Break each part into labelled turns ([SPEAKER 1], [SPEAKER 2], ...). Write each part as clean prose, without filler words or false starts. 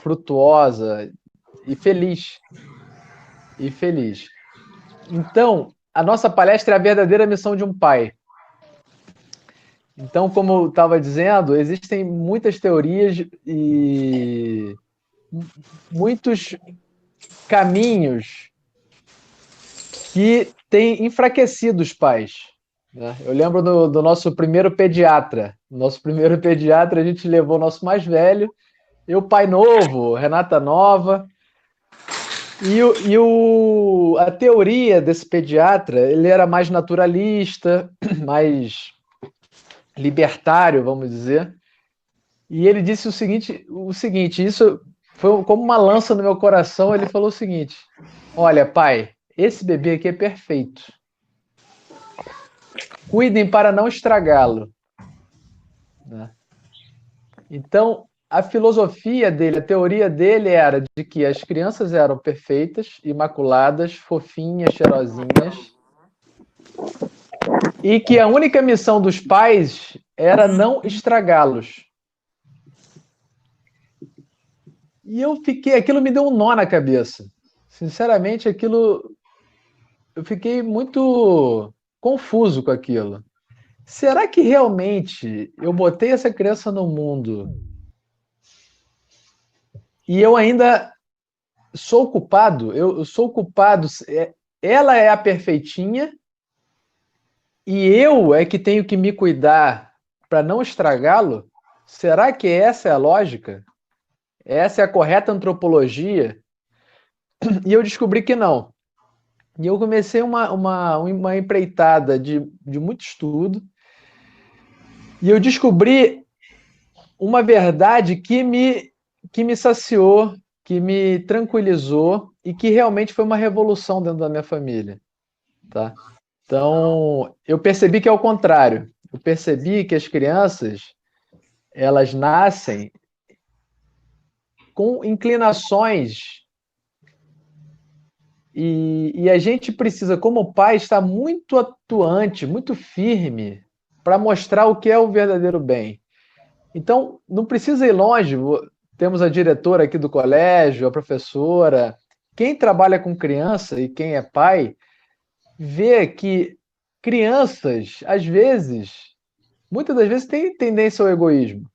[SPEAKER 1] frutuosa e feliz. E feliz. Então, a nossa palestra é a verdadeira missão de um pai. Então, como eu estava dizendo, existem muitas teorias e muitos caminhos que têm enfraquecido os pais. Né? Eu lembro do nosso primeiro pediatra. Nosso primeiro pediatra, a gente levou o nosso mais velho, eu, pai novo, Renata nova. A teoria desse pediatra, ele era mais naturalista, mais libertário, vamos dizer. E ele disse o seguinte, isso foi como uma lança no meu coração. Ele falou o seguinte: olha, pai, esse bebê aqui é perfeito. Cuidem para não estragá-lo. Né? Então, a filosofia dele, a teoria dele era de que as crianças eram perfeitas, imaculadas, fofinhas, cheirosinhas, e que a única missão dos pais era não estragá-los. E aquilo me deu um nó na cabeça. Sinceramente, eu fiquei muito confuso com aquilo. Será que realmente eu botei essa criança no mundo e eu ainda sou culpado? Eu sou culpado. Ela é a perfeitinha e eu é que tenho que me cuidar para não estragá-lo? Será que essa é a lógica? Essa é a correta antropologia? E eu descobri que não. E eu comecei uma empreitada de muito estudo e eu descobri uma verdade que me saciou, que me tranquilizou e que realmente foi uma revolução dentro da minha família, tá? Então, eu percebi que é o contrário. Eu percebi que as crianças, elas nascem com inclinações e a gente precisa, como pai, estar muito atuante, muito firme para mostrar o que é o verdadeiro bem. Então, não precisa ir longe. Temos a diretora aqui do colégio, a professora. Quem trabalha com criança e quem é pai, vê que crianças, às vezes, muitas das vezes, têm tendência ao egoísmo.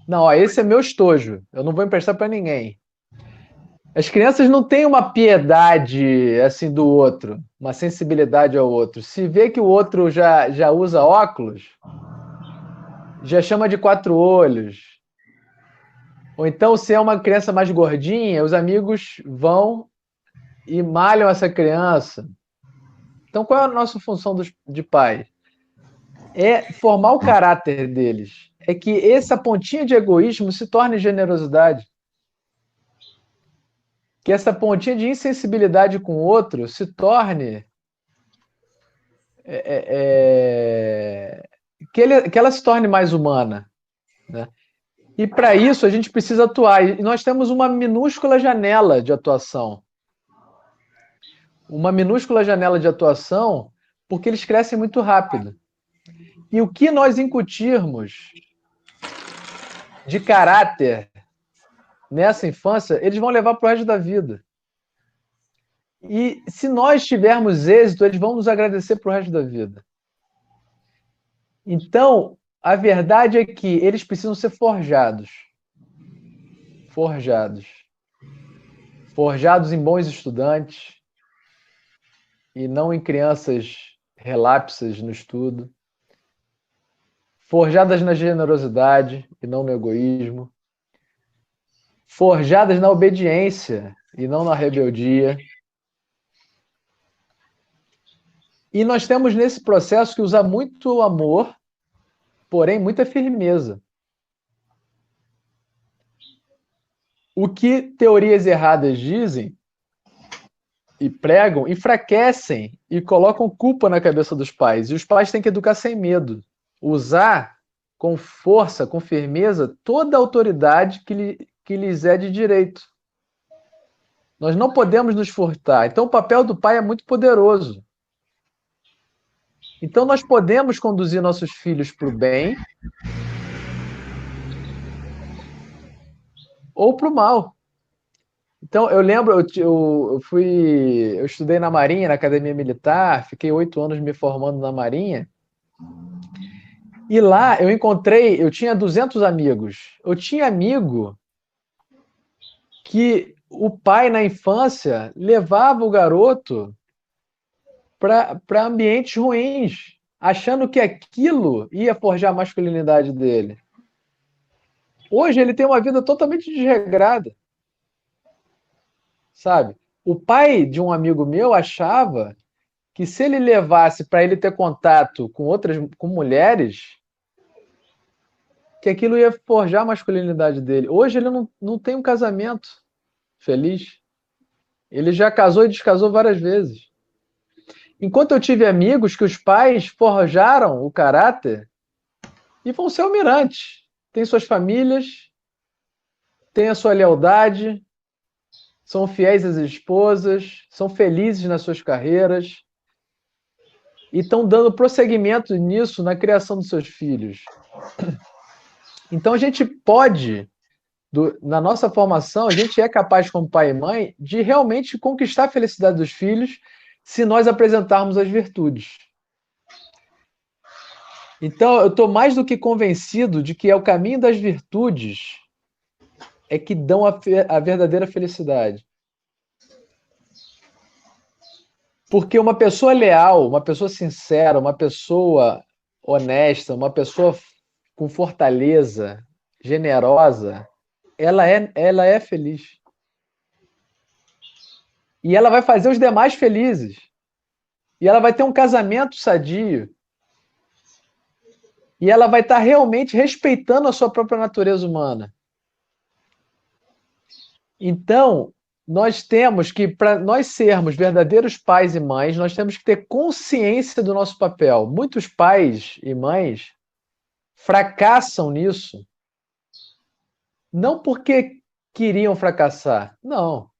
[SPEAKER 1] Não, ó, esse é meu estojo, eu não vou emprestar para ninguém. As crianças não têm uma piedade assim do outro, uma sensibilidade ao outro. Se vê que o outro já usa óculos, já chama de quatro olhos. Ou então, se é uma criança mais gordinha, os amigos vão e malham essa criança. Então, qual é a nossa função de pai? É formar o caráter deles. É que essa pontinha de egoísmo se torne generosidade. Que essa pontinha de insensibilidade com o outro se torne. Que ela se torne mais humana. Né? E para isso a gente precisa atuar. E nós temos uma minúscula janela de atuação. Uma minúscula janela de atuação, porque eles crescem muito rápido. E o que nós incutirmos de caráter nessa infância, eles vão levar para o resto da vida. E se nós tivermos êxito, eles vão nos agradecer para o resto da vida. Então, a verdade é que eles precisam ser forjados. Forjados. Forjados em bons estudantes e não em crianças relapsas no estudo. Forjadas na generosidade e não no egoísmo. Forjadas na obediência e não na rebeldia. E nós temos nesse processo que usar muito amor, porém muita firmeza. O que teorias erradas dizem e pregam, enfraquecem e colocam culpa na cabeça dos pais. E os pais têm que educar sem medo. Usar com força, com firmeza, toda a autoridade que lhes é de direito. Nós não podemos nos furtar. Então, o papel do pai é muito poderoso. Então, nós podemos conduzir nossos filhos para o bem ou para o mal. Então, eu lembro, eu estudei na Marinha, na Academia Militar, fiquei 8 anos me formando na Marinha, e lá eu tinha 200 amigos. Eu tinha amigo que o pai, na infância, levava o garoto para ambientes ruins, achando que aquilo ia forjar a masculinidade dele. Hoje ele tem uma vida totalmente desregrada, sabe? O pai de um amigo meu achava que se ele levasse para ele ter contato com mulheres, que aquilo ia forjar a masculinidade dele. Hoje ele não tem um casamento feliz. Ele já casou e descasou várias vezes. Enquanto eu tive amigos que os pais forjaram o caráter e vão ser almirantes. Têm suas famílias, têm a sua lealdade, são fiéis às esposas, são felizes nas suas carreiras e estão dando prosseguimento nisso na criação dos seus filhos. Então a gente pode, na nossa formação, a gente é capaz, como pai e mãe, de realmente conquistar a felicidade dos filhos se nós apresentarmos as virtudes. Então, eu estou mais do que convencido de que é o caminho das virtudes é que dão a verdadeira felicidade. Porque uma pessoa leal, uma pessoa sincera, uma pessoa honesta, uma pessoa com fortaleza, generosa, ela é feliz. E ela vai fazer os demais felizes. E ela vai ter um casamento sadio. E ela vai estar realmente respeitando a sua própria natureza humana. Então, nós temos que, para nós sermos verdadeiros pais e mães, nós temos que ter consciência do nosso papel. Muitos pais e mães fracassam nisso, não porque queriam fracassar, não.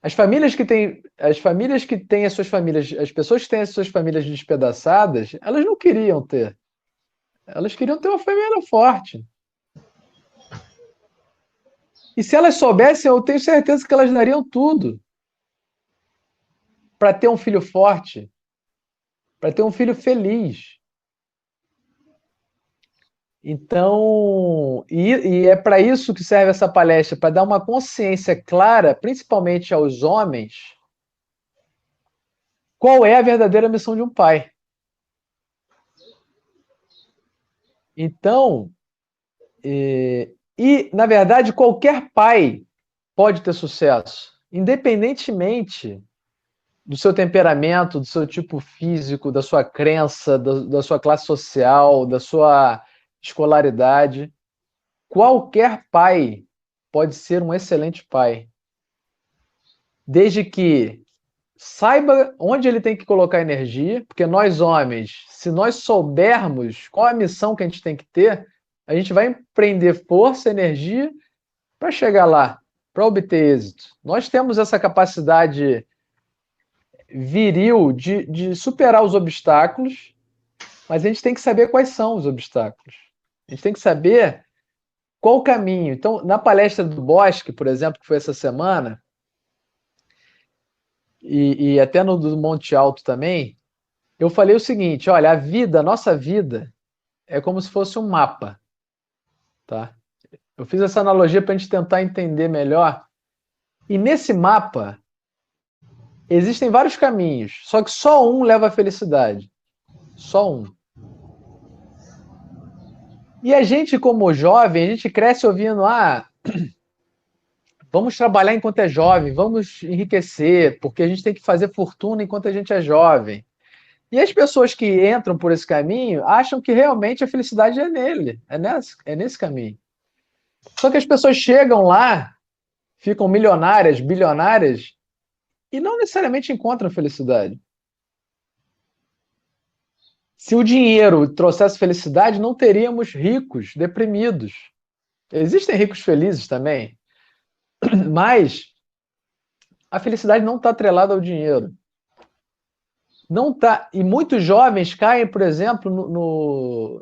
[SPEAKER 1] As famílias que têm as suas famílias, as pessoas que têm as suas famílias despedaçadas, elas não queriam ter. Elas queriam ter uma família forte. E se elas soubessem, eu tenho certeza que elas dariam tudo para ter um filho forte, para ter um filho feliz. Então, e é para isso que serve essa palestra, para dar uma consciência clara, principalmente aos homens, qual é a verdadeira missão de um pai. Então, na verdade, qualquer pai pode ter sucesso, independentemente do seu temperamento, do seu tipo físico, da sua crença, da sua classe social, da sua escolaridade. Qualquer pai pode ser um excelente pai, desde que saiba onde ele tem que colocar energia, porque nós homens, se nós soubermos qual a missão que a gente tem que ter, a gente vai empreender força, energia para chegar lá, para obter êxito. Nós temos essa capacidade viril de superar os obstáculos, mas a gente tem que saber quais são os obstáculos. A gente tem que saber qual o caminho. Então, na palestra do Bosque, por exemplo, que foi essa semana, e até no do Monte Alto também, eu falei o seguinte: olha, a nossa vida, é como se fosse um mapa, tá? Eu fiz essa analogia para a gente tentar entender melhor. E nesse mapa existem vários caminhos, só que só um leva à felicidade. Só um. E a gente, como jovem, a gente cresce ouvindo: vamos trabalhar enquanto é jovem, vamos enriquecer, porque a gente tem que fazer fortuna enquanto a gente é jovem. E as pessoas que entram por esse caminho acham que realmente a felicidade é nele, é nesse caminho. Só que as pessoas chegam lá, ficam milionárias, bilionárias, e não necessariamente encontram felicidade. Se o dinheiro trouxesse felicidade, não teríamos ricos deprimidos. Existem ricos felizes também, mas a felicidade não está atrelada ao dinheiro. Não tá. E muitos jovens caem, por exemplo,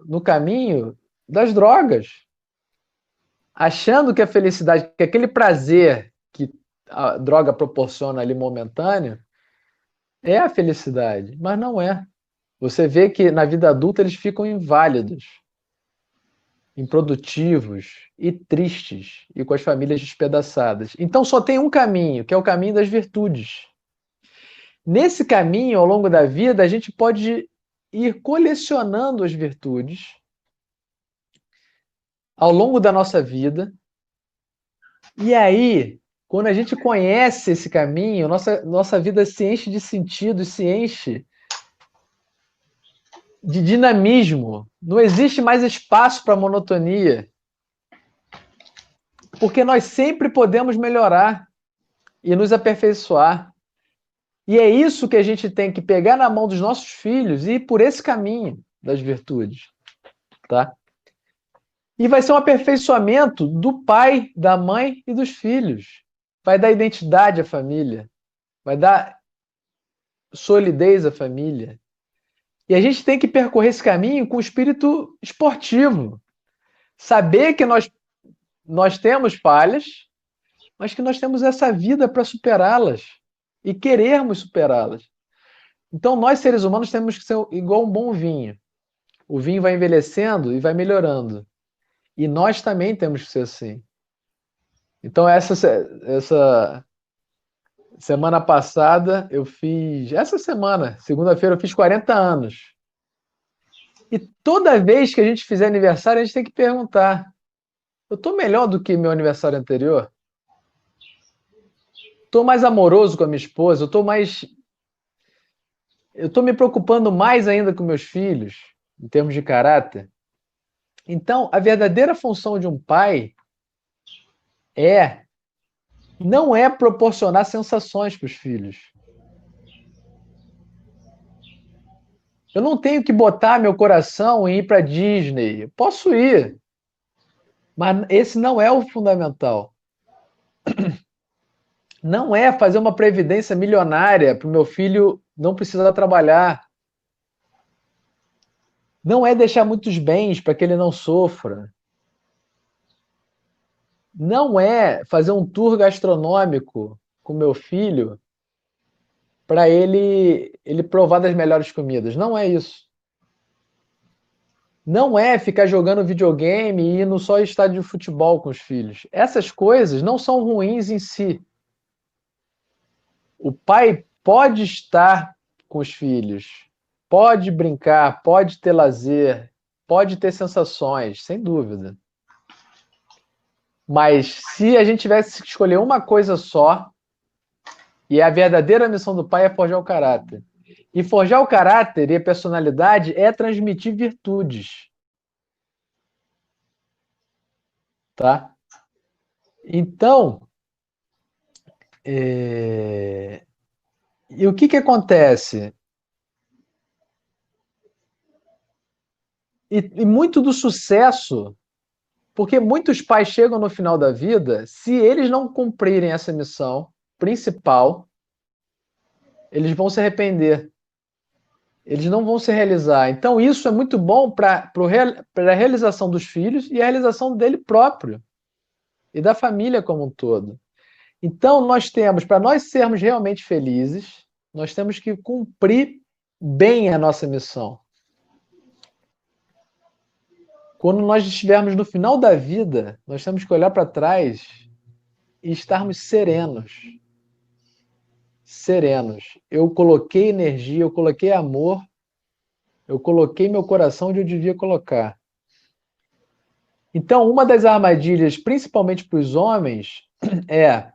[SPEAKER 1] no caminho das drogas. achando que a felicidade, que aquele prazer que a droga proporciona ali momentâneo, é a felicidade, mas não é. Você vê que na vida adulta eles ficam inválidos, improdutivos e tristes, e com as famílias despedaçadas. Então só tem um caminho, que é o caminho das virtudes. Nesse caminho, ao longo da vida, a gente pode ir colecionando as virtudes ao longo da nossa vida. E aí, quando a gente conhece esse caminho, nossa vida se enche de sentido, se enche de dinamismo. Não existe mais espaço para monotonia, porque nós sempre podemos melhorar e nos aperfeiçoar. E é isso que a gente tem que pegar na mão dos nossos filhos e ir por esse caminho das virtudes, tá? E vai ser um aperfeiçoamento do pai, da mãe e dos filhos. Vai dar identidade à família, vai dar solidez à família. E a gente tem que percorrer esse caminho com espírito esportivo. Saber que nós temos falhas, mas que nós temos essa vida para superá-las e querermos superá-las. Então, nós seres humanos temos que ser igual um bom vinho. O vinho vai envelhecendo e vai melhorando. E nós também temos que ser assim. Então, essa semana passada, eu fiz. Essa semana, segunda-feira, eu fiz 40 anos. E toda vez que a gente fizer aniversário, a gente tem que perguntar: eu estou melhor do que meu aniversário anterior? Estou mais amoroso com a minha esposa? Eu estou me preocupando mais ainda com meus filhos, em termos de caráter? Então, a verdadeira função de um pai não é proporcionar sensações para os filhos. Eu não tenho que botar meu coração em ir para Disney. Eu posso ir, mas esse não é o fundamental. Não é fazer uma previdência milionária para o meu filho não precisar trabalhar. Não é deixar muitos bens para que ele não sofra. Não é fazer um tour gastronômico com meu filho para ele provar das melhores comidas. Não é isso. Não é ficar jogando videogame e ir no só estádio de futebol com os filhos. Essas coisas não são ruins em si. O pai pode estar com os filhos, pode brincar, pode ter lazer, pode ter sensações, sem dúvida. Mas se a gente tivesse que escolher uma coisa só, e a verdadeira missão do pai é forjar o caráter. E forjar o caráter e a personalidade é transmitir virtudes. Tá? Então, e o que acontece? E muito do sucesso, porque muitos pais chegam no final da vida, se eles não cumprirem essa missão principal, eles vão se arrepender. Eles não vão se realizar. Então, isso é muito bom para a realização dos filhos e a realização dele próprio e da família como um todo. Então, para nós sermos realmente felizes, nós temos que cumprir bem a nossa missão. Quando nós estivermos no final da vida, nós temos que olhar para trás e estarmos serenos. Serenos. Eu coloquei energia, eu coloquei amor, eu coloquei meu coração onde eu devia colocar. Então, uma das armadilhas, principalmente para os homens, é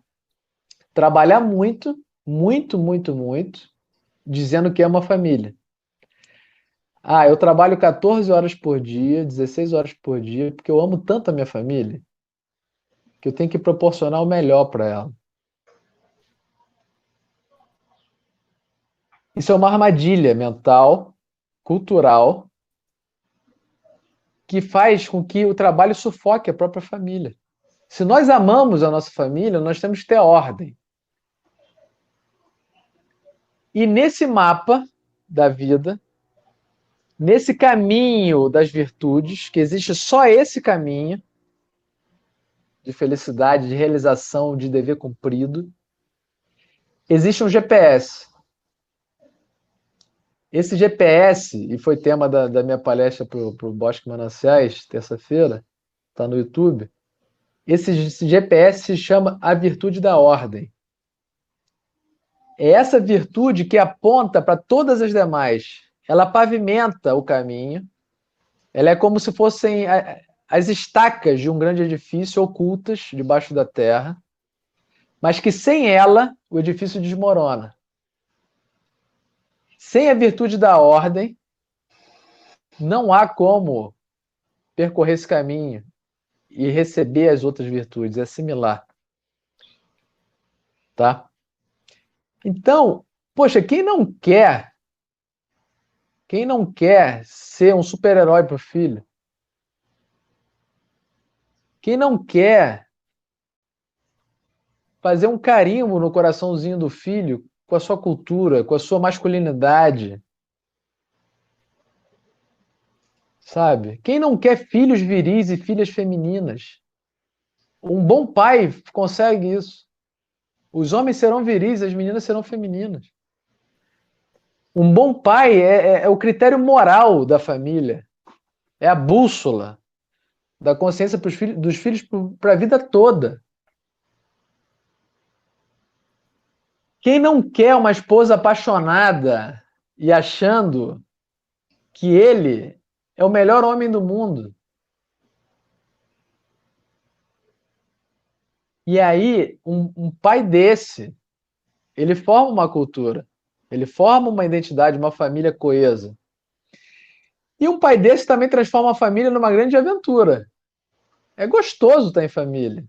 [SPEAKER 1] trabalhar muito, muito, muito, muito, dizendo que ama a família. Ah, eu trabalho 14 horas por dia, 16 horas por dia, porque eu amo tanto a minha família, que eu tenho que proporcionar o melhor para ela. Isso é uma armadilha mental, cultural, que faz com que o trabalho sufoque a própria família. Se nós amamos a nossa família, nós temos que ter ordem. E nesse mapa da vida, nesse caminho das virtudes, que existe só esse caminho, de felicidade, de realização, de dever cumprido. Existe um GPS. Esse GPS, e foi tema da minha palestra para o Bosque Mananciais, terça-feira, está no YouTube. Esse GPS se chama a virtude da ordem. É essa virtude que aponta para todas as demais. Ela pavimenta o caminho. Ela é como se fossem as estacas de um grande edifício ocultas debaixo da terra, mas que sem ela o edifício desmorona. Sem a virtude da ordem, não há como percorrer esse caminho e receber as outras virtudes, assimilar. Tá? Então, poxa, quem não quer ser um super-herói para o filho? Quem não quer fazer um carimbo no coraçãozinho do filho com a sua cultura, com a sua masculinidade? Sabe? Quem não quer filhos viris e filhas femininas? Um bom pai consegue isso. Os homens serão viris, as meninas serão femininas. Um bom pai é o critério moral da família. É a bússola da consciência dos filhos para a vida toda. Quem não quer uma esposa apaixonada e achando que ele é o melhor homem do mundo? E aí, um pai desse, ele forma uma cultura, ele forma uma identidade, uma família coesa. E um pai desse também transforma a família numa grande aventura. É gostoso estar em família.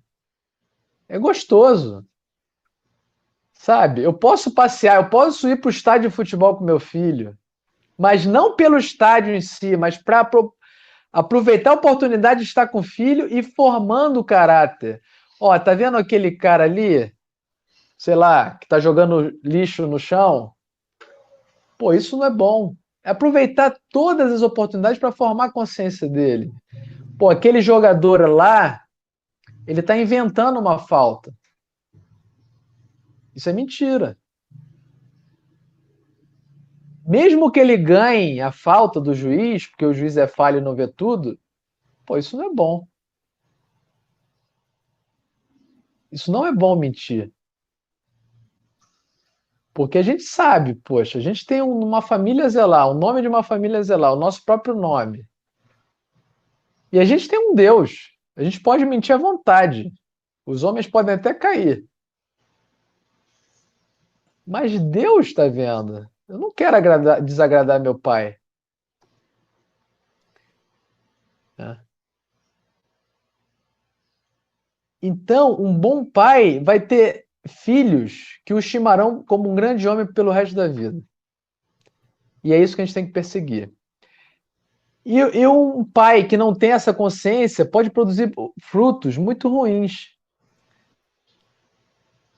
[SPEAKER 1] É gostoso. Sabe? Eu posso passear, eu posso ir para o estádio de futebol com meu filho, mas não pelo estádio em si, mas para aproveitar a oportunidade de estar com o filho e formando o caráter. Ó, tá vendo aquele cara ali, sei lá, que tá jogando lixo no chão? Pô, isso não é bom. É aproveitar todas as oportunidades para formar a consciência dele. Pô, aquele jogador lá, ele tá inventando uma falta. Isso é mentira. Mesmo que ele ganhe a falta do juiz, porque o juiz é falho e não vê tudo, pô, isso não é bom. Isso não é bom mentir. Porque a gente sabe, poxa, a gente tem uma família a zelar, o nome de uma família a zelar, o nosso próprio nome. E a gente tem um Deus. A gente pode mentir à vontade. Os homens podem até cair. Mas Deus está vendo. Eu não quero desagradar meu pai. Né? Então, um bom pai vai ter filhos que o estimarão como um grande homem pelo resto da vida. E é isso que a gente tem que perseguir. E um pai que não tem essa consciência pode produzir frutos muito ruins.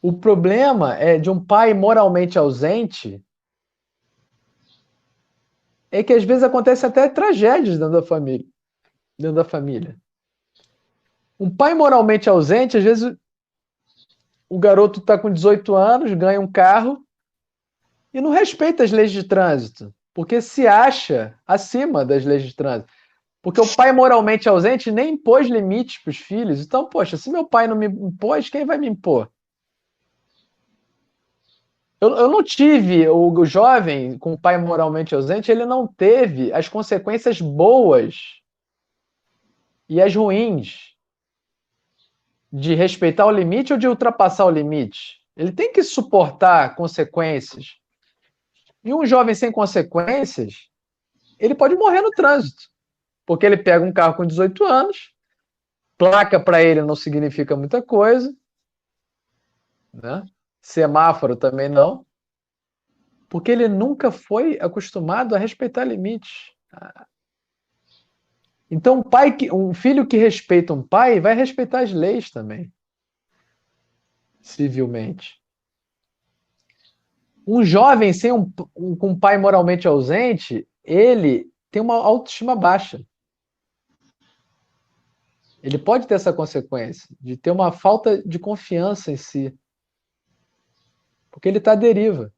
[SPEAKER 1] O problema é de um pai moralmente ausente é que às vezes acontece até tragédias dentro da família. Dentro da família. Um pai moralmente ausente, às vezes o garoto está com 18 anos, ganha um carro e não respeita as leis de trânsito, porque se acha acima das leis de trânsito. Porque o pai moralmente ausente nem impôs limites para os filhos. Então, poxa, se meu pai não me impôs, quem vai me impor? Eu não tive, o jovem com pai moralmente ausente, ele não teve as consequências boas e as ruins de respeitar o limite ou de ultrapassar o limite. Ele tem que suportar consequências. E um jovem sem consequências, ele pode morrer no trânsito, porque ele pega um carro com 18 anos, placa para ele não significa muita coisa, né? Semáforo também não, porque ele nunca foi acostumado a respeitar limites. Então, um filho que respeita um pai vai respeitar as leis também, civilmente. Um jovem sem com um pai moralmente ausente, ele tem uma autoestima baixa. Ele pode ter essa consequência de ter uma falta de confiança em si, porque ele está à deriva.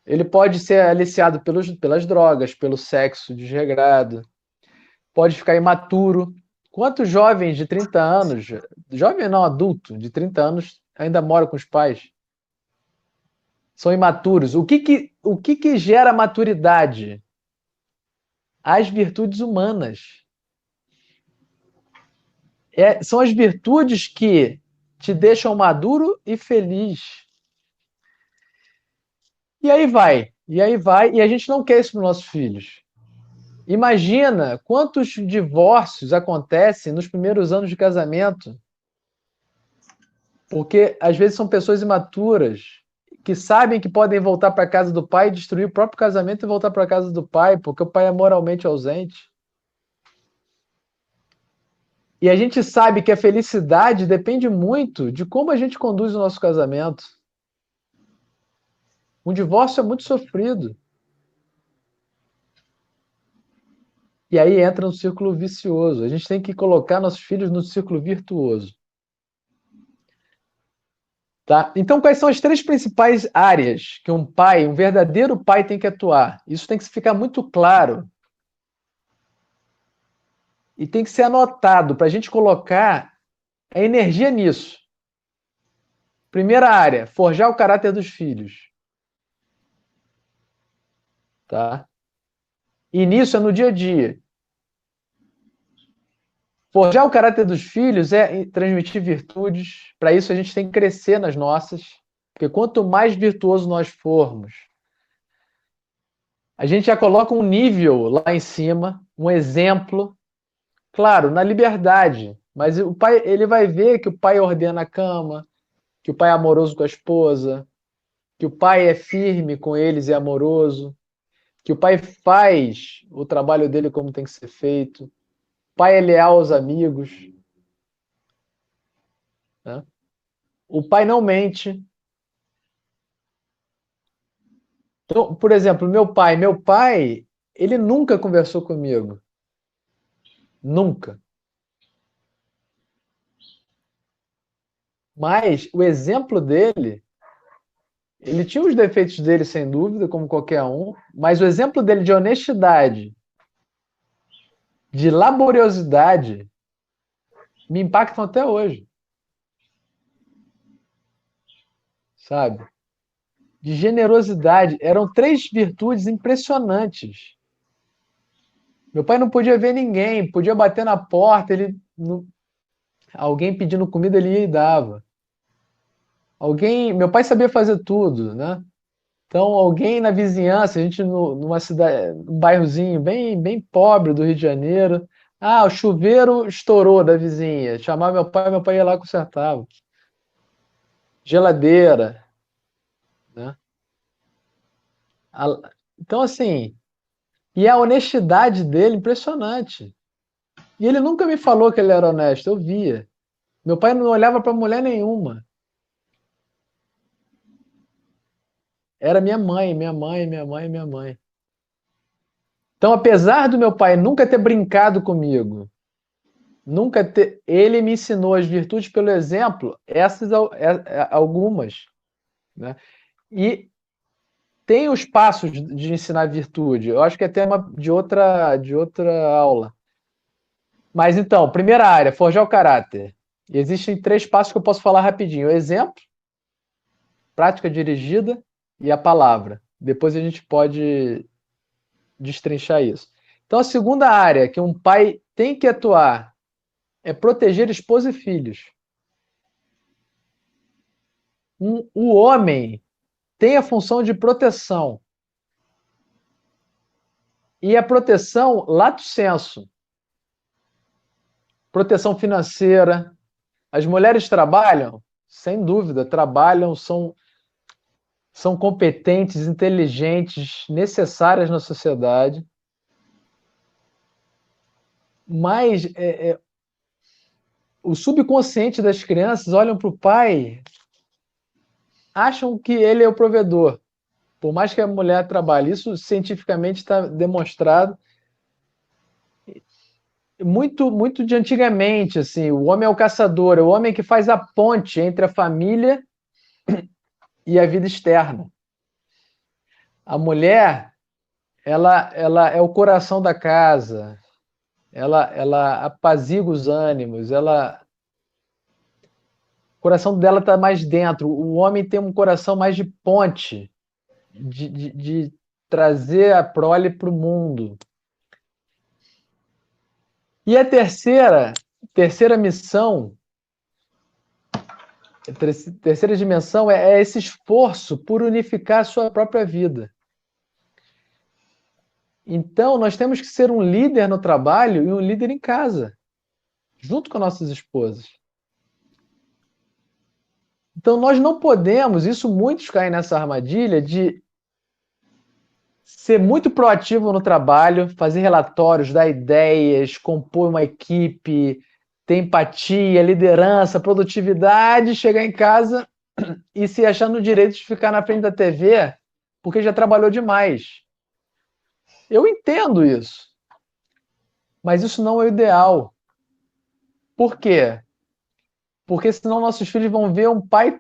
[SPEAKER 1] Ele pode ser aliciado pelas drogas, pelo sexo desregrado, pode ficar imaturo. Quantos jovens de 30 anos, jovem não, adulto, de 30 anos, ainda moram com os pais? São imaturos. O que gera maturidade? As virtudes humanas. São as virtudes que te deixam maduro e feliz. E aí vai, e a gente não quer isso para os nossos filhos. Imagina quantos divórcios acontecem nos primeiros anos de casamento, porque às vezes são pessoas imaturas que sabem que podem voltar para a casa do pai, destruir o próprio casamento e voltar para a casa do pai, porque o pai é moralmente ausente. E a gente sabe que a felicidade depende muito de como a gente conduz o nosso casamento. Um divórcio é muito sofrido. E aí entra um círculo vicioso. A gente tem que colocar nossos filhos no círculo virtuoso. Tá? Então, quais são as 3 principais áreas que um pai, um verdadeiro pai, tem que atuar? Isso tem que ficar muito claro. E tem que ser anotado para a gente colocar a energia nisso. Primeira área, forjar o caráter dos filhos. Tá? E nisso é no dia a dia. Forjar o caráter dos filhos é transmitir virtudes. Para isso, a gente tem que crescer nas nossas. Porque quanto mais virtuoso nós formos, a gente já coloca um nível lá em cima, um exemplo. Claro, na liberdade. Mas o pai, ele vai ver que o pai ordena a cama, que o pai é amoroso com a esposa, que o pai é firme com eles e amoroso, que o pai faz o trabalho dele como tem que ser feito, o pai é leal aos amigos, né? O pai não mente. Então, por exemplo, meu pai, ele nunca conversou comigo. Nunca. Mas o exemplo dele, ele tinha os defeitos dele, sem dúvida, como qualquer um, mas o exemplo dele de honestidade, de laboriosidade, me impactam até hoje, sabe? De generosidade. Eram 3 virtudes impressionantes. Meu pai não podia ver ninguém, podia bater na porta, alguém pedindo comida, ele ia e dava. Meu pai sabia fazer tudo, né? Então, alguém na vizinhança, a gente numa cidade, um bairrozinho bem pobre do Rio de Janeiro. Ah, o chuveiro estourou da vizinha. Chamava meu pai ia lá e consertava. Geladeira, né? Então, assim, e a honestidade dele, impressionante. E ele nunca me falou que ele era honesto, eu via. Meu pai não olhava para mulher nenhuma. Era minha mãe, minha mãe, minha mãe, minha mãe. Então, apesar do meu pai nunca ter brincado comigo, ele me ensinou as virtudes pelo exemplo, essas algumas, né? E tem os passos de ensinar virtude. Eu acho que é tema de outra aula. Mas então, primeira área, forjar o caráter. Existem 3 passos que eu posso falar rapidinho: o exemplo, prática dirigida e a palavra. Depois a gente pode destrinchar isso. Então, a segunda área que um pai tem que atuar é proteger esposa e filhos. O homem tem a função de proteção. E a proteção lato sensu. Proteção financeira. As mulheres trabalham? Sem dúvida, trabalham, são competentes, inteligentes, necessárias na sociedade. Mas o subconsciente das crianças olham para o pai, acham que ele é o provedor. Por mais que a mulher trabalhe, isso cientificamente está demonstrado. muito de antigamente, assim, o homem é o caçador, é o homem que faz a ponte entre a família e a vida externa. A mulher, ela é o coração da casa, ela apazigua os ânimos, o coração dela está mais dentro. O homem tem um coração mais de ponte, de trazer a prole para o mundo. E a terceira missão, a terceira dimensão é esse esforço por unificar a sua própria vida. Então, nós temos que ser um líder no trabalho e um líder em casa, junto com nossas esposas. Então, nós não podemos, isso muitos caem nessa armadilha de ser muito proativo no trabalho, fazer relatórios, dar ideias, compor uma equipe, ter empatia, liderança, produtividade, chegar em casa e se achar no direito de ficar na frente da TV porque já trabalhou demais. Eu entendo isso, mas isso não é o ideal. Por quê? Porque senão nossos filhos vão ver um pai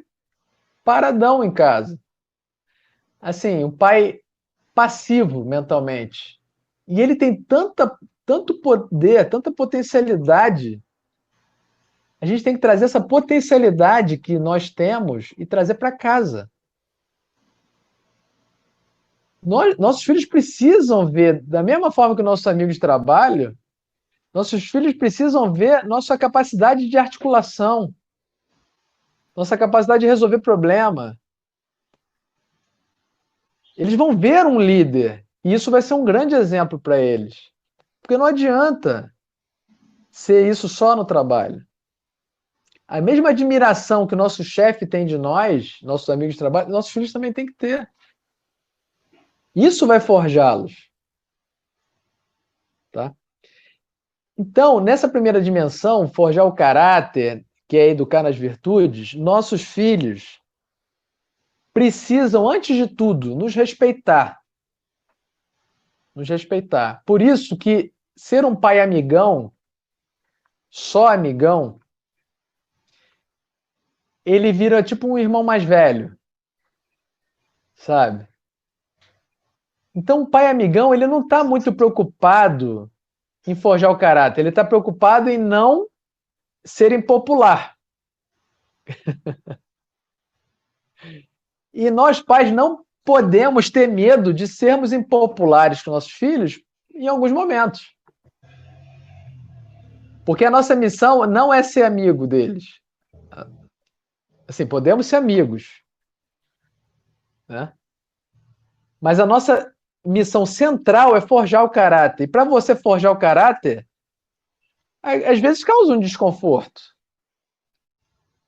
[SPEAKER 1] paradão em casa. Assim, um pai passivo mentalmente. E ele tem tanto poder, tanta potencialidade. A gente tem que trazer essa potencialidade que nós temos e trazer para casa. Nossos filhos precisam ver, da mesma forma que nossos amigos de trabalho, nossos filhos precisam ver nossa capacidade de articulação, nossa capacidade de resolver problema. Eles vão ver um líder, e isso vai ser um grande exemplo para eles. Porque não adianta ser isso só no trabalho. A mesma admiração que o nosso chefe tem de nós, nossos amigos de trabalho, nossos filhos também têm que ter. Isso vai forjá-los. Tá? Então, nessa primeira dimensão, forjar o caráter, que é educar nas virtudes, nossos filhos precisam, antes de tudo, nos respeitar. Nos respeitar. Por isso que ser um pai amigão, só amigão, ele vira tipo um irmão mais velho, sabe? Então, o pai amigão, ele não está muito preocupado em forjar o caráter, ele está preocupado em não ser impopular. E nós, pais, não podemos ter medo de sermos impopulares com nossos filhos em alguns momentos. Porque a nossa missão não é ser amigo deles. Assim, podemos ser amigos, né? Mas a nossa missão central é forjar o caráter. E para você forjar o caráter, às vezes causa um desconforto.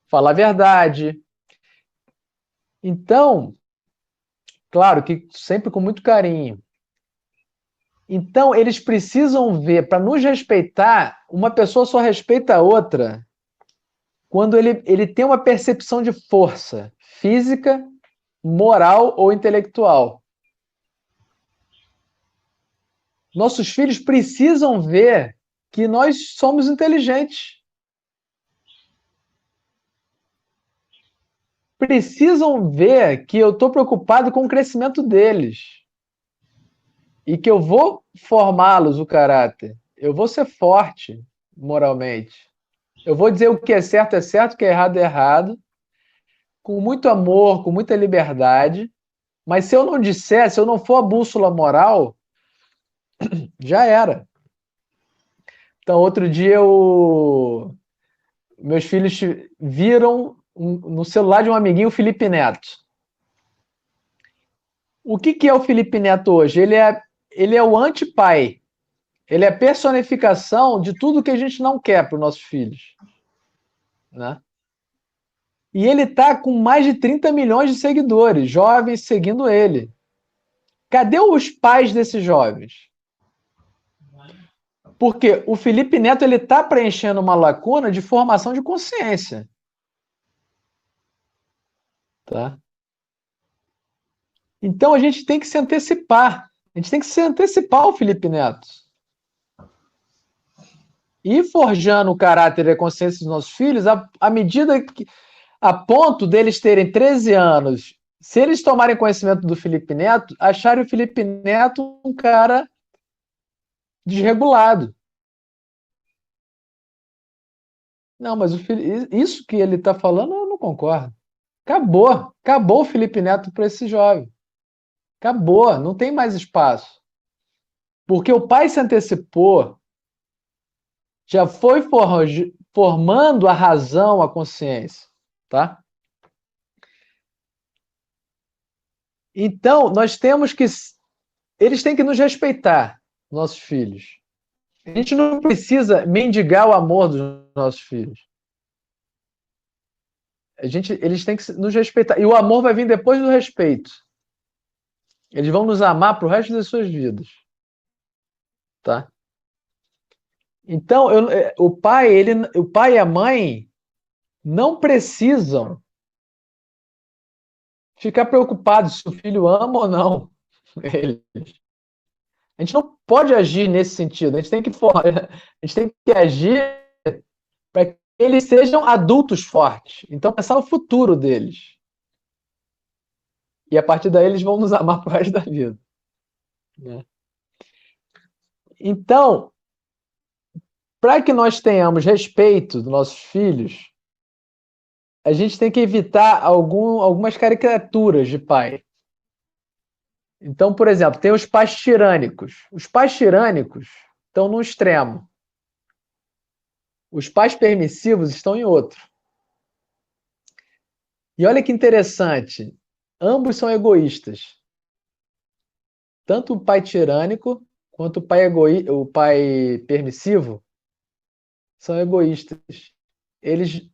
[SPEAKER 1] Falar a verdade. Então, claro que sempre com muito carinho. Então, eles precisam ver, para nos respeitar, uma pessoa só respeita a outra quando ele tem uma percepção de força física, moral ou intelectual. Nossos filhos precisam ver que nós somos inteligentes. Precisam ver que eu estou preocupado com o crescimento deles. E que eu vou formá-los o caráter. Eu vou ser forte moralmente. Eu vou dizer o que é certo, o que é errado, com muito amor, com muita liberdade. Mas se eu não disser, se eu não for a bússola moral, já era. Então, outro dia, meus filhos viram no celular de um amiguinho o Felipe Neto. O que é o Felipe Neto hoje? Ele é o anti-pai. Ele é a personificação de tudo que a gente não quer para os nossos filhos. Né? E ele está com mais de 30 milhões de seguidores, jovens seguindo ele. Cadê os pais desses jovens? Porque o Felipe Neto está preenchendo uma lacuna de formação de consciência. Tá? Então a gente tem que se antecipar. A gente tem que se antecipar ao Felipe Neto. ir forjando o caráter e a consciência dos nossos filhos à medida que, a ponto deles terem 13 anos, se eles tomarem conhecimento do Felipe Neto, acharem o Felipe Neto um cara desregulado. Não, mas isso que ele está falando, eu não concordo. Acabou o Felipe Neto para esse jovem. Acabou, não tem mais espaço. Porque o pai se antecipou, já foi formando a razão, a consciência, tá? Então, nós temos que... Eles têm que nos respeitar, nossos filhos. A gente não precisa mendigar o amor dos nossos filhos. Eles têm que nos respeitar. E o amor vai vir depois do respeito. Eles vão nos amar para o resto das suas vidas. Tá? Então, o pai e a mãe não precisam ficar preocupados se o filho ama ou não ele. A gente não pode agir nesse sentido. A gente tem que agir para que eles sejam adultos fortes. Então, pensar no futuro deles. E a partir daí eles vão nos amar pro resto da vida. Né? Então, para que nós tenhamos respeito dos nossos filhos, a gente tem que evitar algumas caricaturas de pai. Então, por exemplo, tem os pais tirânicos. Os pais tirânicos estão num extremo. Os pais permissivos estão em outro. E olha que interessante, ambos são egoístas. Tanto o pai tirânico quanto o pai permissivo são egoístas. Eles,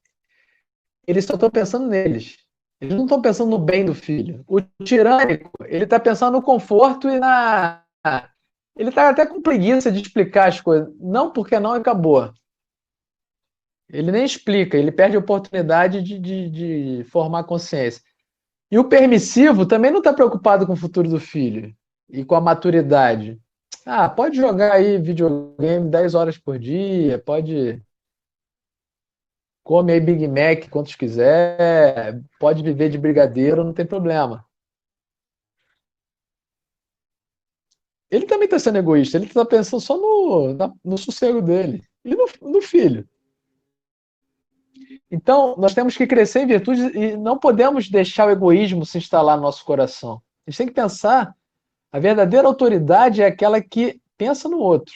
[SPEAKER 1] eles só estão pensando neles. Eles não estão pensando no bem do filho. O tirânico, ele está pensando no conforto e na... Ele está até com preguiça de explicar as coisas. Não, porque não, e acabou. Ele nem explica, ele perde a oportunidade de formar consciência. E o permissivo também não está preocupado com o futuro do filho e com a maturidade. Ah, pode jogar aí videogame 10 horas por dia, pode comer aí Big Mac quantos quiser, pode viver de brigadeiro, não tem problema. Ele também está sendo egoísta, ele está pensando só no sossego dele e no filho. Então, nós temos que crescer em virtude e não podemos deixar o egoísmo se instalar no nosso coração. A gente tem que pensar, a verdadeira autoridade é aquela que pensa no outro.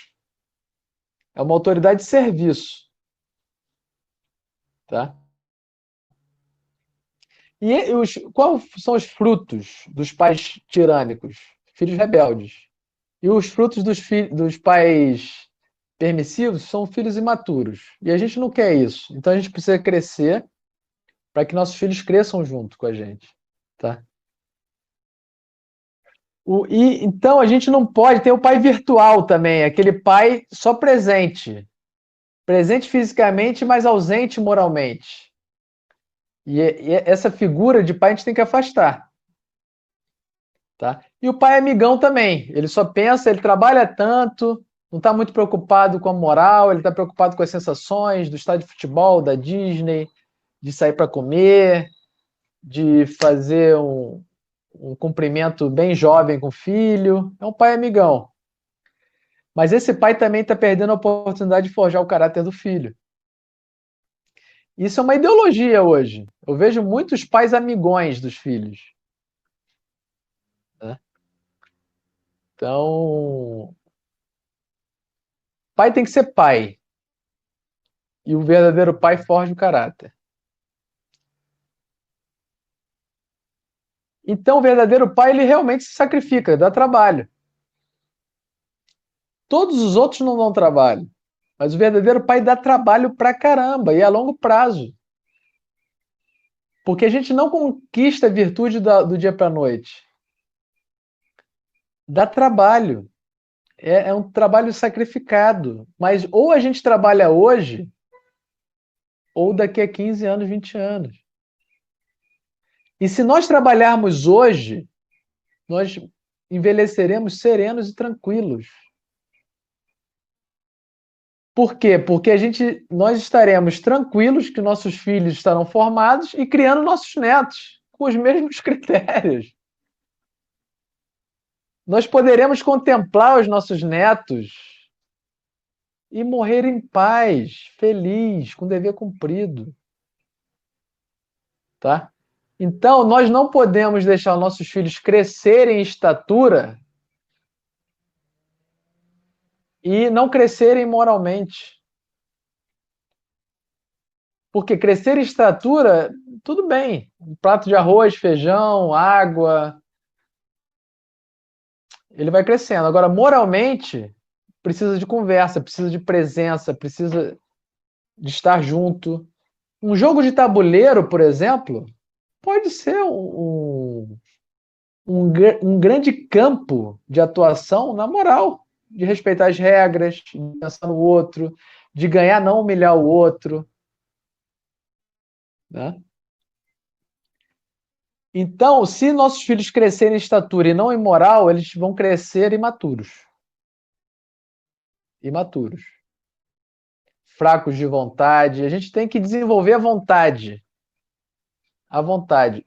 [SPEAKER 1] É uma autoridade de serviço. Tá? E quais são os frutos dos pais tirânicos? Filhos rebeldes. E os frutos dos pais permissivos são filhos imaturos. E a gente não quer isso. Então a gente precisa crescer para que nossos filhos cresçam junto com a gente. Tá? Então a gente não pode ter o pai virtual também, aquele pai só presente. Presente fisicamente, mas ausente moralmente. E essa figura de pai a gente tem que afastar. Tá? E o pai é amigão também. Ele só pensa, ele trabalha tanto, não está muito preocupado com a moral, ele está preocupado com as sensações do estádio de futebol, da Disney, de sair para comer, de fazer um cumprimento bem jovem com o filho. É um pai amigão. Mas esse pai também está perdendo a oportunidade de forjar o caráter do filho. Isso é uma ideologia hoje. Eu vejo muitos pais amigões dos filhos. Né? Então, pai tem que ser pai. E o verdadeiro pai forja o caráter. Então, o verdadeiro pai, ele realmente se sacrifica, dá trabalho. Todos os outros não dão trabalho. Mas o verdadeiro pai dá trabalho pra caramba e a longo prazo. Porque a gente não conquista a virtude do dia para a noite. Dá trabalho. É um trabalho sacrificado. Mas ou a gente trabalha hoje, ou daqui a 15 anos, 20 anos. E se nós trabalharmos hoje, nós envelheceremos serenos e tranquilos. Por quê? Porque nós estaremos tranquilos que nossos filhos estarão formados e criando nossos netos com os mesmos critérios. Nós poderemos contemplar os nossos netos e morrer em paz, feliz, com dever cumprido, tá? Então, nós não podemos deixar nossos filhos crescerem em estatura e não crescerem moralmente. Porque crescer em estatura, tudo bem. Um prato de arroz, feijão, água, ele vai crescendo. Agora, moralmente, precisa de conversa, precisa de presença, precisa de estar junto. Um jogo de tabuleiro, por exemplo, pode ser um grande campo de atuação na moral, de respeitar as regras, de pensar no outro, de ganhar, não humilhar o outro, né? Então, se nossos filhos crescerem em estatura e não em moral, eles vão crescer imaturos. Imaturos. Fracos de vontade. A gente tem que desenvolver a vontade. A vontade.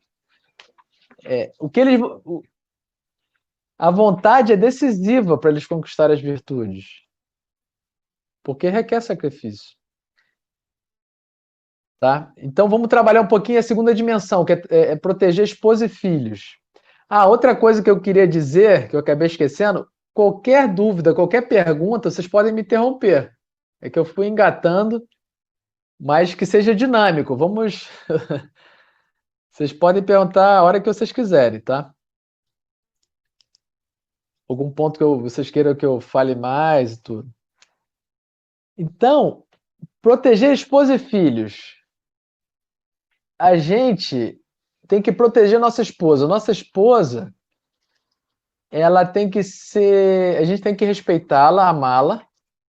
[SPEAKER 1] A vontade é decisiva para eles conquistarem as virtudes. Porque requer sacrifício. Tá? Então vamos trabalhar um pouquinho a segunda dimensão, que é proteger esposa e filhos. Ah, outra coisa que eu queria dizer, que eu acabei esquecendo, qualquer dúvida, qualquer pergunta, vocês podem me interromper. É que eu fui engatando, mas que seja dinâmico. Vamos. Vocês podem perguntar a hora que vocês quiserem, tá? Algum ponto que vocês queiram que eu fale mais e tudo. Então, proteger esposa e filhos. A gente tem que proteger nossa esposa. Nossa esposa, ela tem que ser. A gente tem que respeitá-la, amá-la,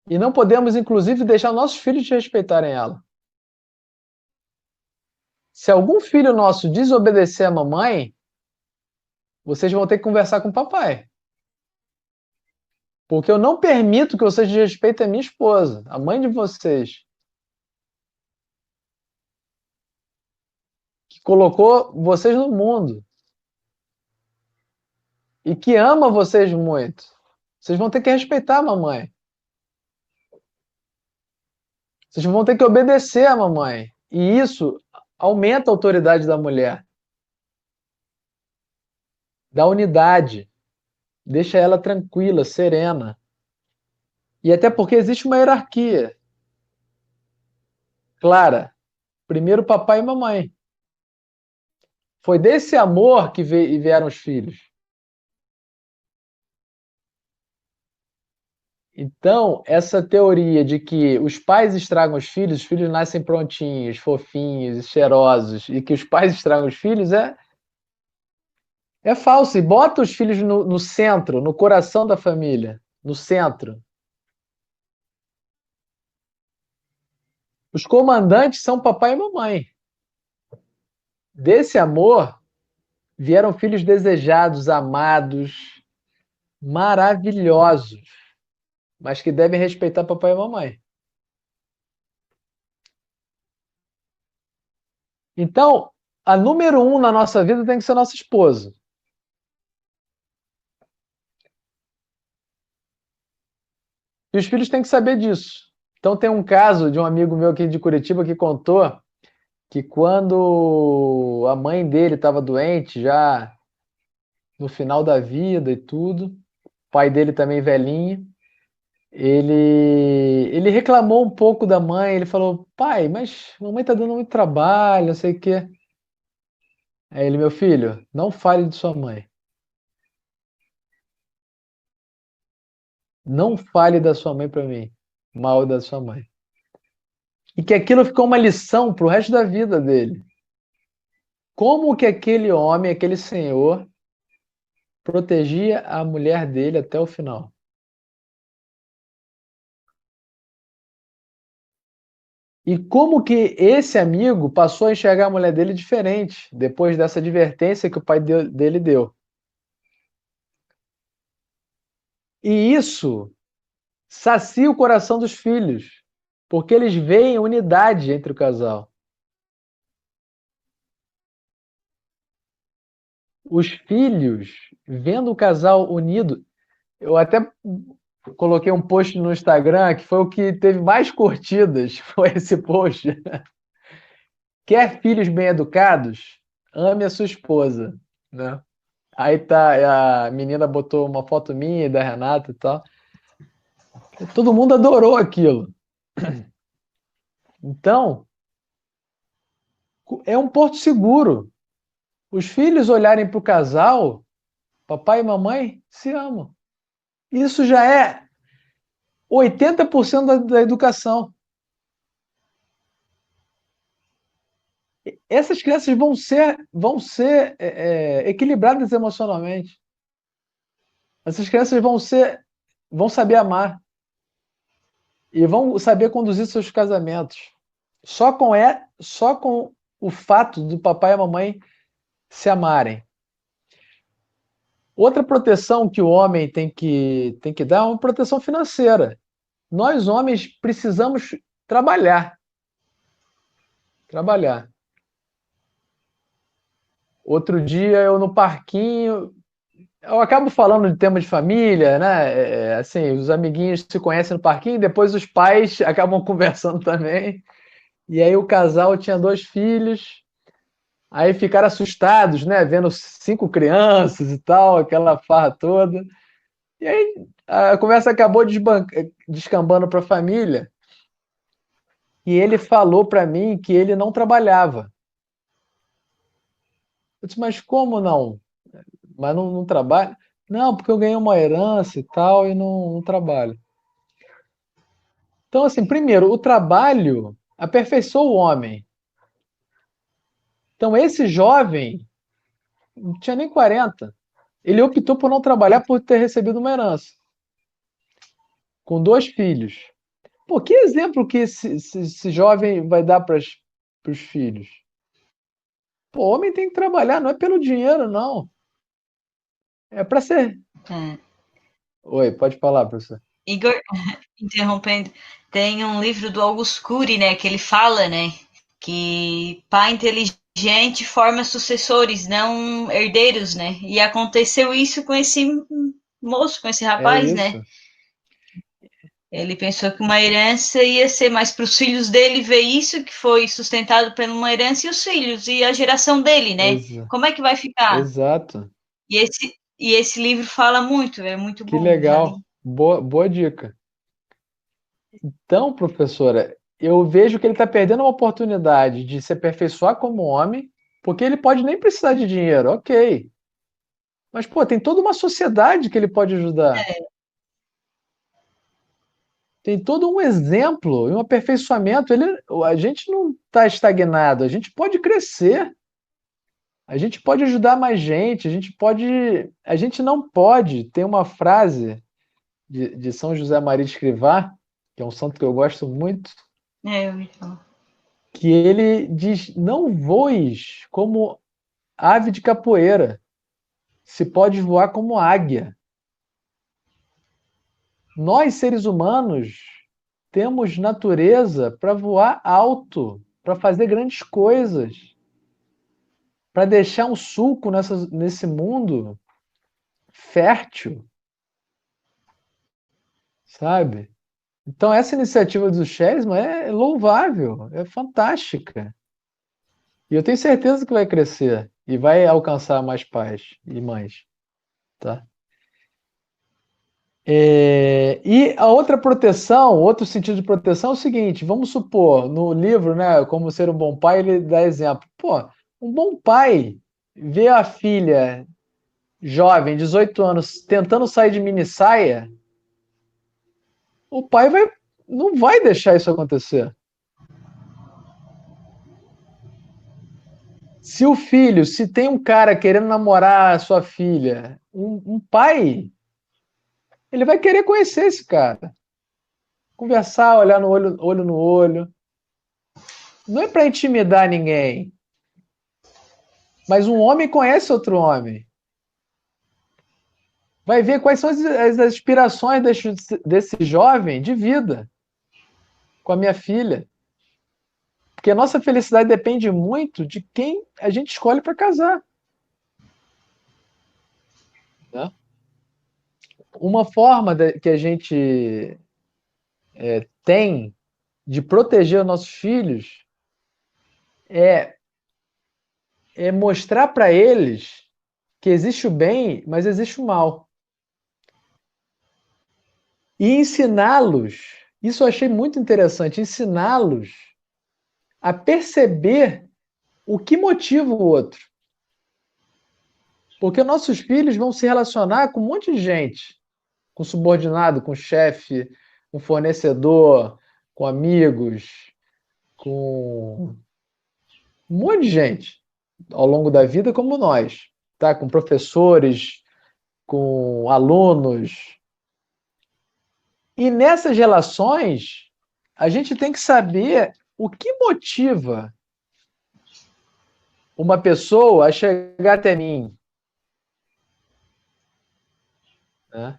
[SPEAKER 1] e não podemos, inclusive, deixar nossos filhos de respeitarem ela. Se algum filho nosso desobedecer a mamãe, vocês vão ter que conversar com o papai. Porque eu não permito que vocês desrespeitem a minha esposa, a mãe de vocês, que colocou vocês no mundo e que ama vocês muito. Vocês vão ter que respeitar a mamãe. Vocês vão ter que obedecer a mamãe. E isso aumenta a autoridade da mulher, da unidade, deixa ela tranquila, serena. E até porque existe uma hierarquia clara. Primeiro papai e mamãe. Foi desse amor que vieram os filhos. Então, essa teoria de que os pais estragam os filhos nascem prontinhos, fofinhos, cheirosos, e que os pais estragam os filhos é falso. E bota os filhos no centro, no coração da família, no centro. Os comandantes são papai e mamãe. Desse amor vieram filhos desejados, amados, maravilhosos, mas que devem respeitar papai e mamãe. Então, a número 1 na nossa vida tem que ser nossa esposa. E os filhos têm que saber disso. Então, tem um caso de um amigo meu aqui de Curitiba que contou que quando a mãe dele estava doente, já no final da vida e tudo, o pai dele também velhinho, ele reclamou um pouco da mãe, ele falou, pai, mas mamãe tá dando muito trabalho, não sei o quê. Aí ele, meu filho, não fale de sua mãe. Não fale da sua mãe para mim, mal da sua mãe. E que aquilo ficou uma lição para o resto da vida dele. Como que aquele homem, aquele senhor, protegia a mulher dele até o final. E como que esse amigo passou a enxergar a mulher dele diferente depois dessa advertência que o pai dele deu. E isso sacia o coração dos filhos. Porque eles veem unidade entre o casal. Os filhos, vendo o casal unido, eu até coloquei um post no Instagram que foi o que teve mais curtidas, foi esse post. Quer filhos bem educados? Ame a sua esposa, né? Aí tá, a menina botou uma foto minha e da Renata e tal. Todo mundo adorou aquilo. Então, é um porto seguro. Os filhos olharem para o casal, papai e mamãe se amam. Isso já é 80% da educação. Essas crianças vão ser equilibradas emocionalmente. Essas crianças vão saber amar e vão saber conduzir seus casamentos. Só com o fato do papai e a mamãe se amarem. Outra proteção que o homem tem que dar é uma proteção financeira. Nós, homens, precisamos trabalhar. Trabalhar. Outro dia, eu no parquinho, eu acabo falando de tema de família, né? Assim, os amiguinhos se conhecem no parquinho, depois os pais acabam conversando também. E aí o casal tinha 2 filhos, aí ficaram assustados, né? Vendo 5 crianças e tal, aquela farra toda. E aí a conversa acabou descambando para a família. E ele falou para mim que ele não trabalhava. Eu disse, mas como não? Mas não trabalha? Não, porque eu ganhei uma herança e tal e não trabalho. Então, assim, primeiro, o trabalho aperfeiçoa o homem. Então, esse jovem não tinha nem 40. Ele optou por não trabalhar por ter recebido uma herança, com 2 filhos. Pô, que exemplo que esse jovem vai dar para os filhos? Pô, o homem tem que trabalhar, não é pelo dinheiro, não. É para ser.
[SPEAKER 2] É.
[SPEAKER 1] Oi, pode falar, professor.
[SPEAKER 2] Igor, interrompendo, tem um livro do Augusto Cury, né, que ele fala, né, que pai inteligente forma sucessores, não herdeiros, né? E aconteceu isso com esse moço, com esse
[SPEAKER 1] É
[SPEAKER 2] rapaz, né?
[SPEAKER 1] isso.
[SPEAKER 2] Ele pensou que uma herança ia ser mais para os filhos dele ver isso, que foi sustentado por uma herança, e os filhos, e a geração dele, né?
[SPEAKER 1] Exa
[SPEAKER 2] Como é que vai ficar?
[SPEAKER 1] exato.
[SPEAKER 2] E esse livro fala muito, é muito
[SPEAKER 1] Que
[SPEAKER 2] bom, já li.
[SPEAKER 1] legal. Boa dica. Então, professora, eu vejo que ele está perdendo uma oportunidade de se aperfeiçoar como homem, porque ele pode nem precisar de dinheiro, ok. Mas, pô, tem toda uma sociedade que ele pode ajudar. Tem todo um exemplo e um aperfeiçoamento. A gente não está estagnado, a gente pode crescer, a gente pode ajudar mais gente, a gente não pode. Tem uma frase de São José Maria de Escrivá, que é um santo que eu gosto muito,
[SPEAKER 2] É, eu ouvi falar.
[SPEAKER 1] que ele diz: não voes como ave de capoeira, se pode voar como águia. Nós, seres humanos, temos natureza para voar alto, para fazer grandes coisas, para deixar um sulco nesse mundo fértil, sabe? Então, essa iniciativa do Chessman é louvável, é fantástica. E eu tenho certeza que vai crescer e vai alcançar mais pais e mães, tá? E a outra proteção, outro sentido de proteção é o seguinte: vamos supor, no livro, né, Como Ser um Bom Pai, ele dá exemplo. Pô, um bom pai vê a filha jovem, 18 anos, tentando sair de mini saia, o pai não vai deixar isso acontecer. Se tem um cara querendo namorar a sua filha, um pai, ele vai querer conhecer esse cara, conversar, olhar no olho, olho no olho. Não é para intimidar ninguém, mas um homem conhece outro homem. Vai ver quais são as aspirações desse jovem de vida. com a minha filha. Porque a nossa felicidade depende muito de quem a gente escolhe para casar. Né? Uma forma que a gente tem de proteger os nossos filhos é mostrar para eles que existe o bem, mas existe o mal. E ensiná-los, isso eu achei muito interessante, ensiná-los a perceber o que motiva o outro. Porque nossos filhos vão se relacionar com um monte de gente, com subordinado, com chefe, com fornecedor, com amigos, com um monte de gente ao longo da vida, como nós, tá? Com professores, com alunos. E nessas relações, a gente tem que saber o que motiva uma pessoa a chegar até mim. Né?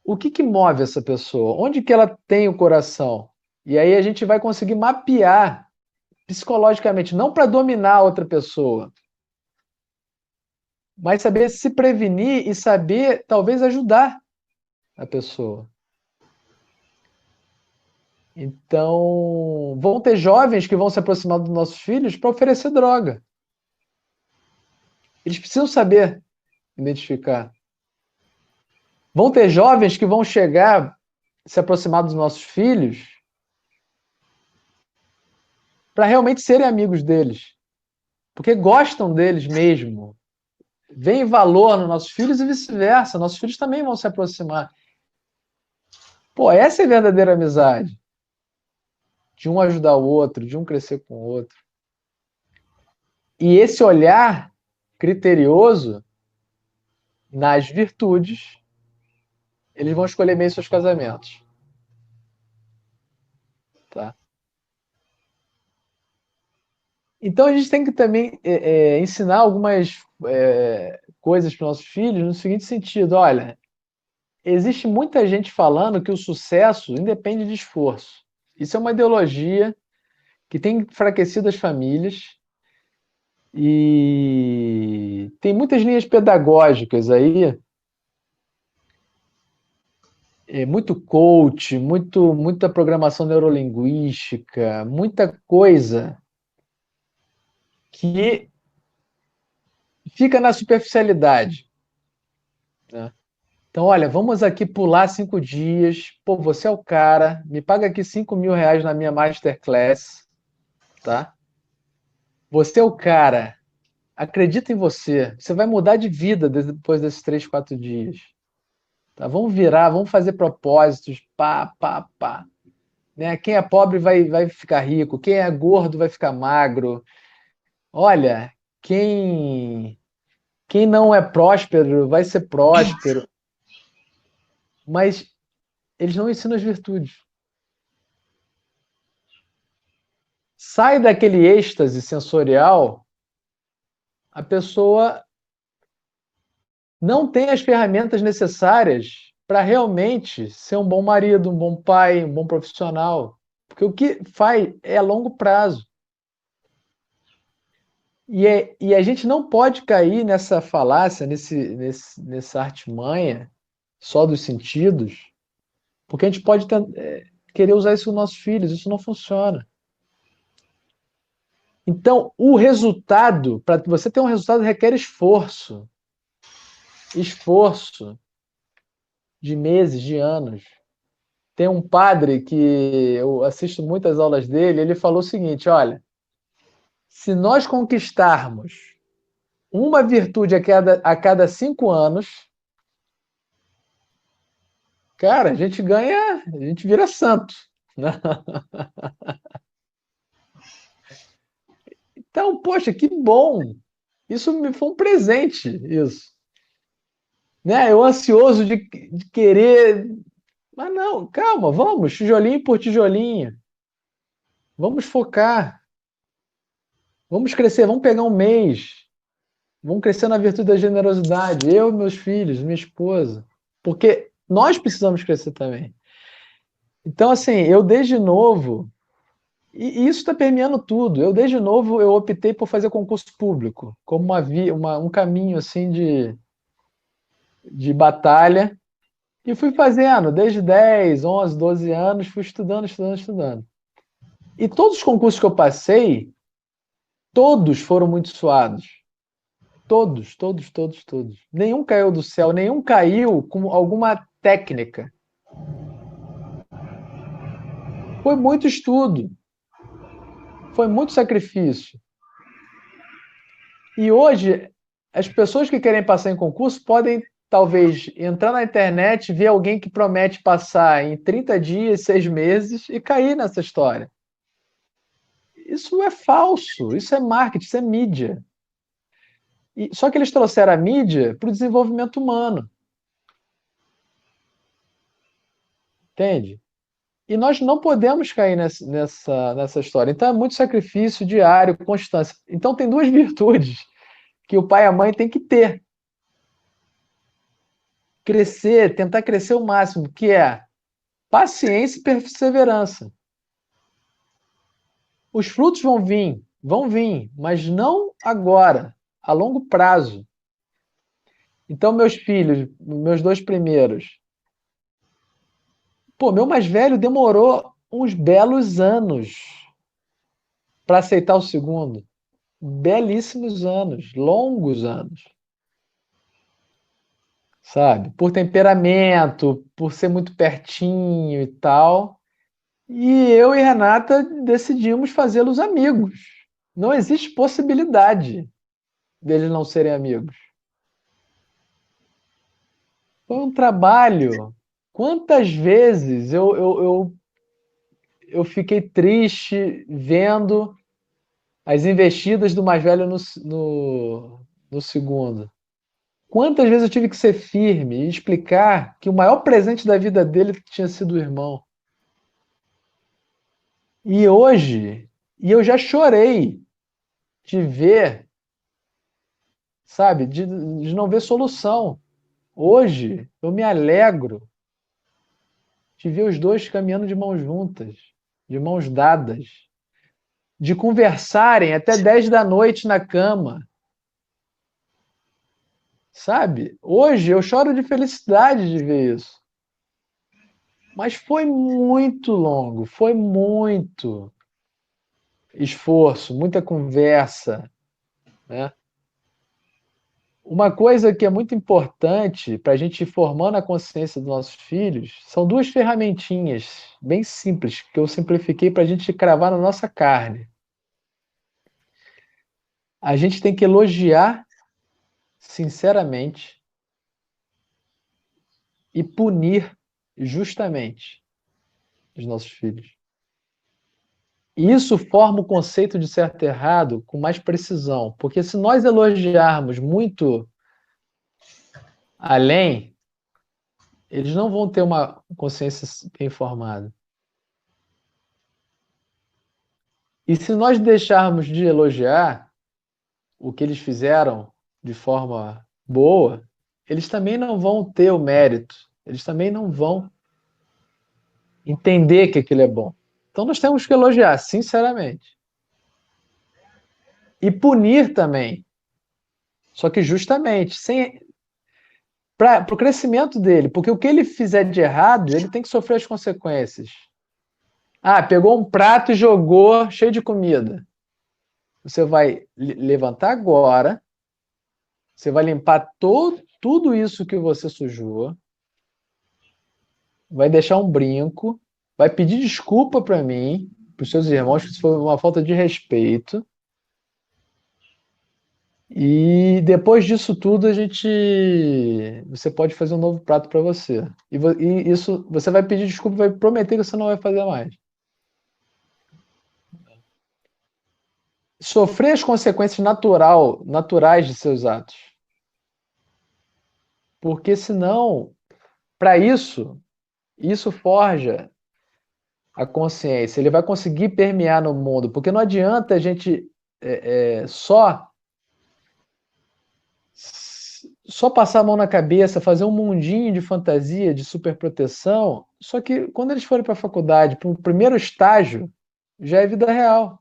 [SPEAKER 1] O que move essa pessoa? Onde que ela tem o coração? E aí a gente vai conseguir mapear psicologicamente, não para dominar a outra pessoa, mas saber se prevenir e saber, talvez, ajudar a pessoa. Então, vão ter jovens que vão se aproximar dos nossos filhos para oferecer droga. Eles precisam saber identificar. Vão ter jovens que vão chegar, se aproximar dos nossos filhos, para realmente serem amigos deles. Porque gostam deles mesmo. Veem valor nos nossos filhos e vice-versa. Nossos filhos também vão se aproximar. Pô, essa é a verdadeira amizade. De um ajudar o outro, de um crescer com o outro. E esse olhar criterioso nas virtudes, eles vão escolher bem seus casamentos. Tá? Então a gente tem que também ensinar algumas coisas para os nossos filhos no seguinte sentido: olha, existe muita gente falando que o sucesso independe de esforço. Isso é uma ideologia que tem enfraquecido as famílias e tem muitas linhas pedagógicas aí, muito coach, muita programação neurolinguística, muita coisa que fica na superficialidade. Né? Então, olha, vamos aqui pular 5 dias. Pô, você é o cara, me paga aqui 5.000 reais na minha masterclass, tá? Você é o cara, acredita em você. Você vai mudar de vida depois desses 3, 4 dias. Tá? Vamos virar, vamos fazer propósitos, pá, pá, pá. Né? Quem é pobre vai ficar rico, quem é gordo vai ficar magro. Olha, quem não é próspero vai ser próspero. Mas eles não ensinam as virtudes. Sai daquele êxtase sensorial, a pessoa não tem as ferramentas necessárias para realmente ser um bom marido, um bom pai, um bom profissional. Porque o que faz é a longo prazo. E a gente não pode cair nessa falácia, nessa artimanha só dos sentidos, porque a gente pode querer usar isso com nossos filhos, isso não funciona. Então, o resultado, para você ter um resultado, requer esforço. Esforço de meses, de anos. Tem um padre que eu assisto muitas aulas dele, ele falou o seguinte: olha, se nós conquistarmos uma virtude a cada 5 anos, cara, a gente ganha, a gente vira santo. Né? Então, poxa, que bom! Isso me foi um presente, isso. Né? Eu ansioso de querer. Mas não, calma, vamos, tijolinho por tijolinho. Vamos focar. Vamos crescer, vamos pegar um mês. Vamos crescer na virtude da generosidade. Eu, meus filhos, minha esposa. Porque nós precisamos crescer também. Então, assim, eu desde novo, e isso está permeando tudo. Eu desde novo eu optei por fazer concurso público como um caminho assim de batalha e fui fazendo desde 10, 11, 12 anos, fui estudando, estudando, estudando. E todos os concursos que eu passei, todos foram muito suados. Todos, todos, todos, todos. Nenhum caiu do céu, nenhum caiu com alguma técnica. Foi muito estudo, foi muito sacrifício. E hoje, as pessoas que querem passar em concurso podem, talvez, entrar na internet, ver alguém que promete passar em 30 dias, 6 meses e cair nessa história. Isso é falso, isso é marketing, isso é mídia. Só que eles trouxeram a mídia para o desenvolvimento humano. Entende? E nós não podemos cair nessa história. Então é muito sacrifício diário, constância. Então tem duas virtudes que o pai e a mãe têm que ter. Crescer, tentar crescer o máximo, que é paciência e perseverança. Os frutos vão vir, mas não agora, a longo prazo. Então meus filhos, meus dois primeiros, meu mais velho demorou uns belos anos para aceitar o segundo. Belíssimos anos, longos anos. Sabe? Por temperamento, por ser muito pertinho e tal. E eu e Renata decidimos fazê-los amigos. Não existe possibilidade deles não serem amigos. Foi um trabalho. Quantas vezes eu fiquei triste vendo as investidas do mais velho no segundo. Quantas vezes eu tive que ser firme e explicar que o maior presente da vida dele tinha sido o irmão. E hoje, eu já chorei de ver, sabe, de não ver solução. Hoje, eu me alegro de ver os dois caminhando de mãos juntas, de mãos dadas, de conversarem até 10 da noite na cama. Sabe? Hoje eu choro de felicidade de ver isso. Mas foi muito longo, foi muito esforço, muita conversa, né? Uma coisa que é muito importante para a gente ir formando a consciência dos nossos filhos são duas ferramentinhas bem simples que eu simplifiquei para a gente cravar na nossa carne. A gente tem que elogiar sinceramente e punir justamente os nossos filhos. E isso forma o conceito de certo e errado com mais precisão, porque se nós elogiarmos muito além, eles não vão ter uma consciência bem formada. E se nós deixarmos de elogiar o que eles fizeram de forma boa, eles também não vão ter o mérito, eles também não vão entender que aquilo é bom. Então nós temos que elogiar, sinceramente. E punir também. Só que justamente, sem para o crescimento dele, porque o que ele fizer de errado, ele tem que sofrer as consequências. Ah, pegou um prato e jogou cheio de comida. Você vai levantar agora, você vai limpar tudo isso que você sujou, vai deixar um brinco, vai pedir desculpa para mim, para os seus irmãos, que isso foi uma falta de respeito. E depois disso tudo, você pode fazer um novo prato para você. E isso, você vai pedir desculpa, vai prometer que você não vai fazer mais. Sofrer as consequências naturais de seus atos. Porque senão, para isso forja a consciência. Ele vai conseguir permear no mundo. Porque não adianta só passar a mão na cabeça, fazer um mundinho de fantasia, de superproteção, só que quando eles forem para a faculdade, para o primeiro estágio, já é vida real.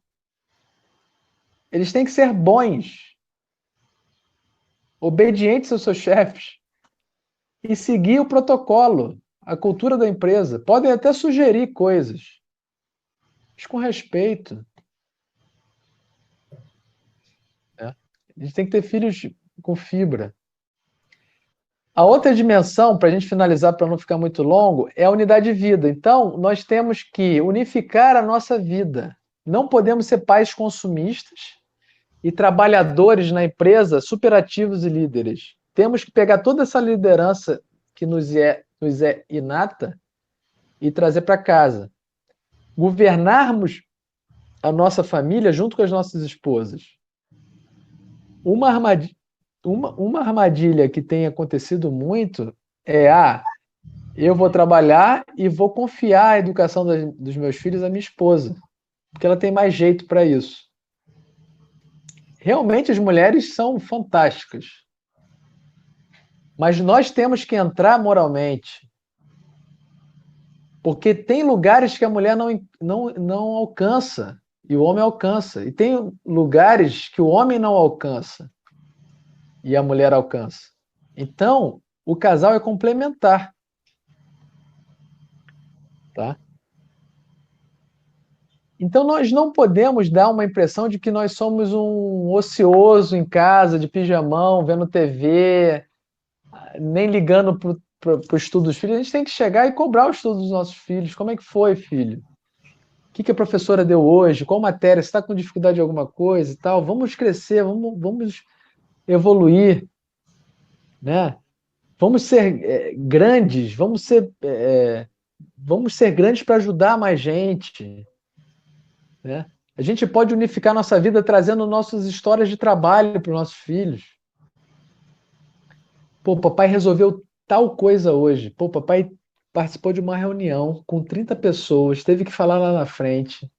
[SPEAKER 1] Eles têm que ser bons, obedientes aos seus chefes e seguir o protocolo, a cultura da empresa. Podem até sugerir coisas, mas com respeito. Né? A gente tem que ter filhos com fibra. A outra dimensão, para a gente finalizar, para não ficar muito longo, é a unidade de vida. Então, nós temos que unificar a nossa vida. Não podemos ser pais consumistas e trabalhadores na empresa superativos e líderes. Temos que pegar toda essa liderança que nos é inata e trazer para casa. Governarmos a nossa família junto com as nossas esposas. Uma armadilha que tem acontecido muito é: eu vou trabalhar e vou confiar a educação dos meus filhos à minha esposa, porque ela tem mais jeito para isso. Realmente as mulheres são fantásticas, mas nós temos que entrar moralmente, porque tem lugares que a mulher não alcança e o homem alcança, e tem lugares que o homem não alcança e a mulher alcança. Então, o casal é complementar, tá? Então, nós não podemos dar uma impressão de que nós somos um ocioso em casa, de pijamão, vendo TV, nem ligando para o estudo dos filhos. A gente tem que chegar e cobrar o estudo dos nossos filhos. Como é que foi, filho? O que a professora deu hoje? Qual matéria? Você está com dificuldade em alguma coisa e tal? Vamos crescer, vamos evoluir, né? Vamos ser grandes, vamos ser grandes para ajudar mais gente, né? A gente pode unificar nossa vida trazendo nossas histórias de trabalho para os nossos filhos. Pô, papai resolveu tal coisa hoje. Pô, papai participou de uma reunião com 30 pessoas, teve que falar lá na frente,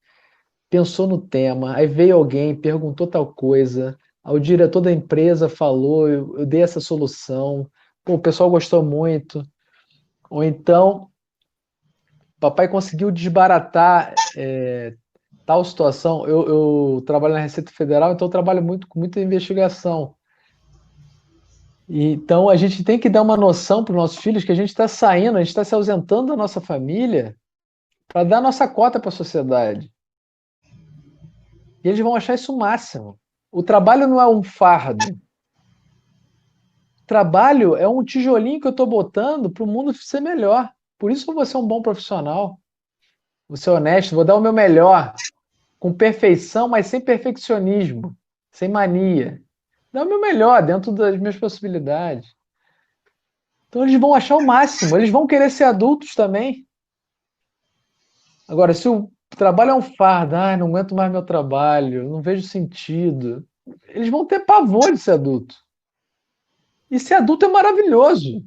[SPEAKER 1] pensou no tema, aí veio alguém, perguntou tal coisa, o diretor da empresa falou, eu dei essa solução. Pô, o pessoal gostou muito. Ou então, papai conseguiu desbaratar tal situação. Eu trabalho na Receita Federal, então eu trabalho muito com muita investigação. Então a gente tem que dar uma noção para os nossos filhos que a gente está saindo, a gente está se ausentando da nossa família para dar nossa cota para a sociedade. E eles vão achar isso o máximo. O trabalho não é um fardo. O trabalho é um tijolinho que eu estou botando para o mundo ser melhor. Por isso eu vou ser um bom profissional, vou ser honesto, vou dar o meu melhor, com perfeição, mas sem perfeccionismo, sem mania. Dar o meu melhor dentro das minhas possibilidades. Então eles vão achar o máximo, eles vão querer ser adultos também. Agora, se o trabalho é um fardo, não aguento mais meu trabalho, não vejo sentido, eles vão ter pavor de ser adulto. E ser adulto é maravilhoso.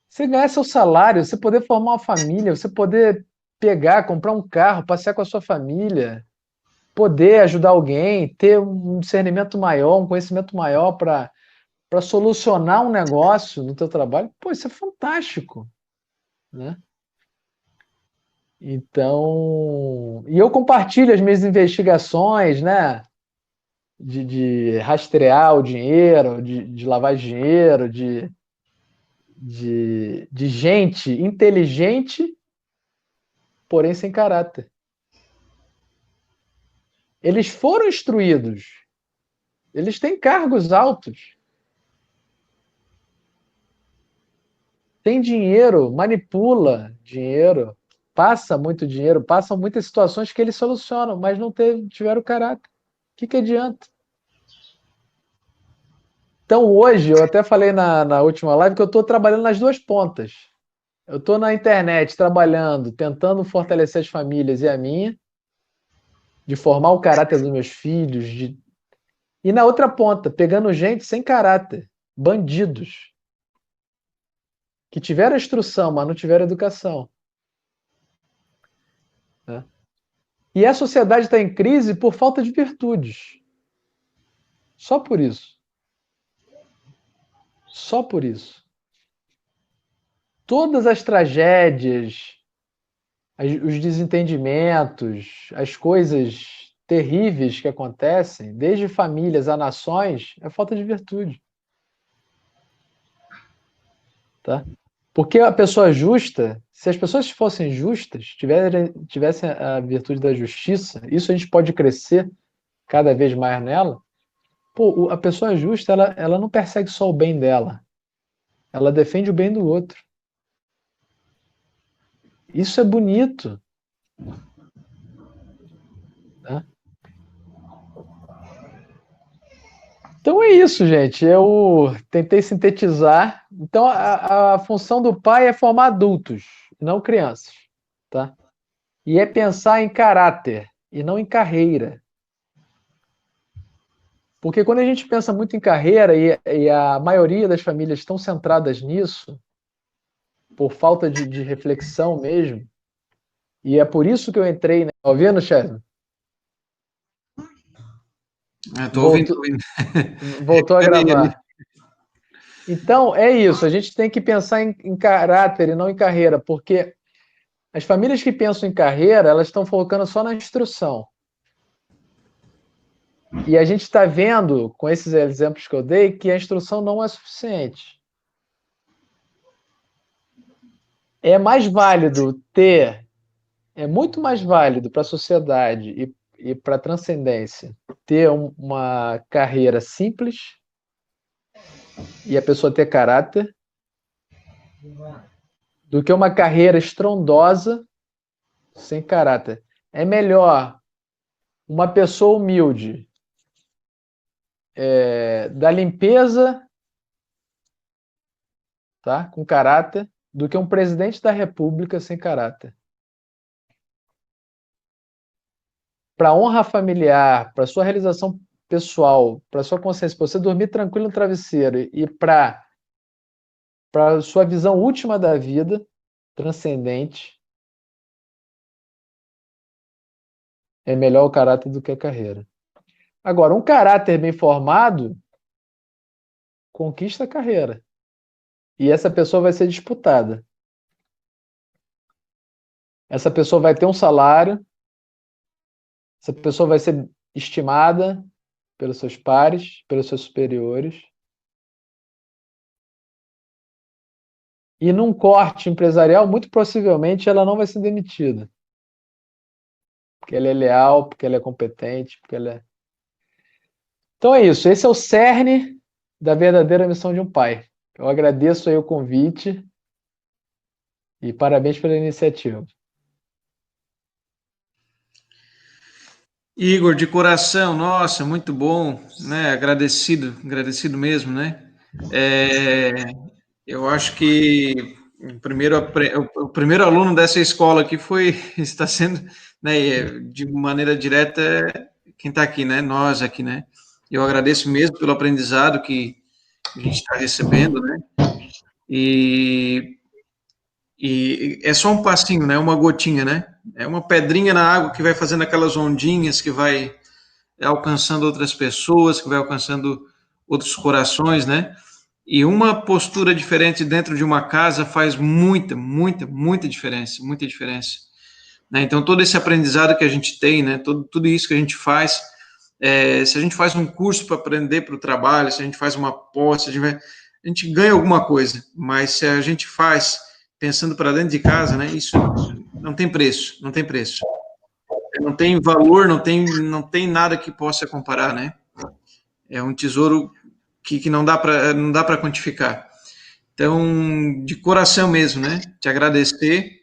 [SPEAKER 1] Você ganhar seu salário, você poder formar uma família, você poder pegar, comprar um carro, passear com a sua família, poder ajudar alguém, ter um discernimento maior, um conhecimento maior para solucionar um negócio no teu trabalho, pô, isso é fantástico, né? Então, e eu compartilho as minhas investigações, né? De rastrear o dinheiro, de lavar dinheiro, de gente inteligente, porém sem caráter. Eles foram instruídos, eles têm cargos altos, tem dinheiro, manipula dinheiro, passa muito dinheiro, passam muitas situações que eles solucionam, mas não tiveram caráter. O que adianta? Então hoje, eu até falei na última live que eu estou trabalhando nas duas pontas. Eu estou na internet trabalhando, tentando fortalecer as famílias e a minha, de formar o caráter dos meus filhos, e na outra ponta, pegando gente sem caráter, bandidos, que tiveram instrução, mas não tiveram educação. Né? E a sociedade está em crise por falta de virtudes. Só por isso. Só por isso. Todas as tragédias, os desentendimentos, as coisas terríveis que acontecem, desde famílias a nações, é falta de virtude. Tá? Porque a pessoa justa, se as pessoas fossem justas, tivessem a virtude da justiça, isso a gente pode crescer cada vez mais nela. Pô, a pessoa justa, ela não persegue só o bem dela, ela defende o bem do outro. Isso é bonito. Né? Então é isso, gente. Eu tentei sintetizar. Então a função do pai é formar adultos, não crianças, tá? E é pensar em caráter e não em carreira. Porque quando a gente pensa muito em carreira e a maioria das famílias estão centradas nisso, por falta de reflexão mesmo, e é por isso que eu entrei, né? Tá ouvindo, chefe?
[SPEAKER 3] Estou ouvindo.
[SPEAKER 1] Voltou a gravar. Então, é isso. A gente tem que pensar em caráter e não em carreira, porque as famílias que pensam em carreira, elas estão focando só na instrução. E a gente está vendo, com esses exemplos que eu dei, que a instrução não é suficiente. É mais válido ter, é muito mais válido para a sociedade e para a transcendência ter uma carreira simples e a pessoa ter caráter do que uma carreira estrondosa sem caráter. É melhor uma pessoa humilde da limpeza, tá? Com caráter, do que um presidente da República sem caráter. Para honra familiar, para sua realização pessoal, para sua consciência, para você dormir tranquilo no travesseiro e para sua visão última da vida, transcendente, é melhor o caráter do que a carreira. Agora, um caráter bem formado conquista a carreira. E essa pessoa vai ser disputada. Essa pessoa vai ter um salário, essa pessoa vai ser estimada pelos seus pares, pelos seus superiores. E num corte empresarial, muito possivelmente, ela não vai ser demitida. Porque ela é leal, porque ela é competente, porque ela é... Então é isso. Esse é o cerne da verdadeira missão de um pai. Eu agradeço aí o convite e parabéns pela iniciativa.
[SPEAKER 3] Igor, de coração, nossa, muito bom, né? Agradecido mesmo, né? Eu acho que o primeiro aluno dessa escola aqui está sendo, né, de maneira direta, quem está aqui, né? Nós aqui, né? Eu agradeço mesmo pelo aprendizado que a gente está recebendo, né? E é só um passinho, né? Uma gotinha, né? É uma pedrinha na água que vai fazendo aquelas ondinhas, que vai alcançando outras pessoas, que vai alcançando outros corações, né? E uma postura diferente dentro de uma casa faz muita diferença, muita diferença. Né? Então, todo esse aprendizado que a gente tem, né? Tudo isso que a gente faz, se a gente faz um curso para aprender para o trabalho, se a gente faz uma pós, a gente ganha alguma coisa, mas se a gente faz pensando para dentro de casa, né? Isso não tem preço, não tem preço. Não tem valor, não tem nada que possa comparar, né? É um tesouro que não dá para quantificar. Então, de coração mesmo, né? Te agradecer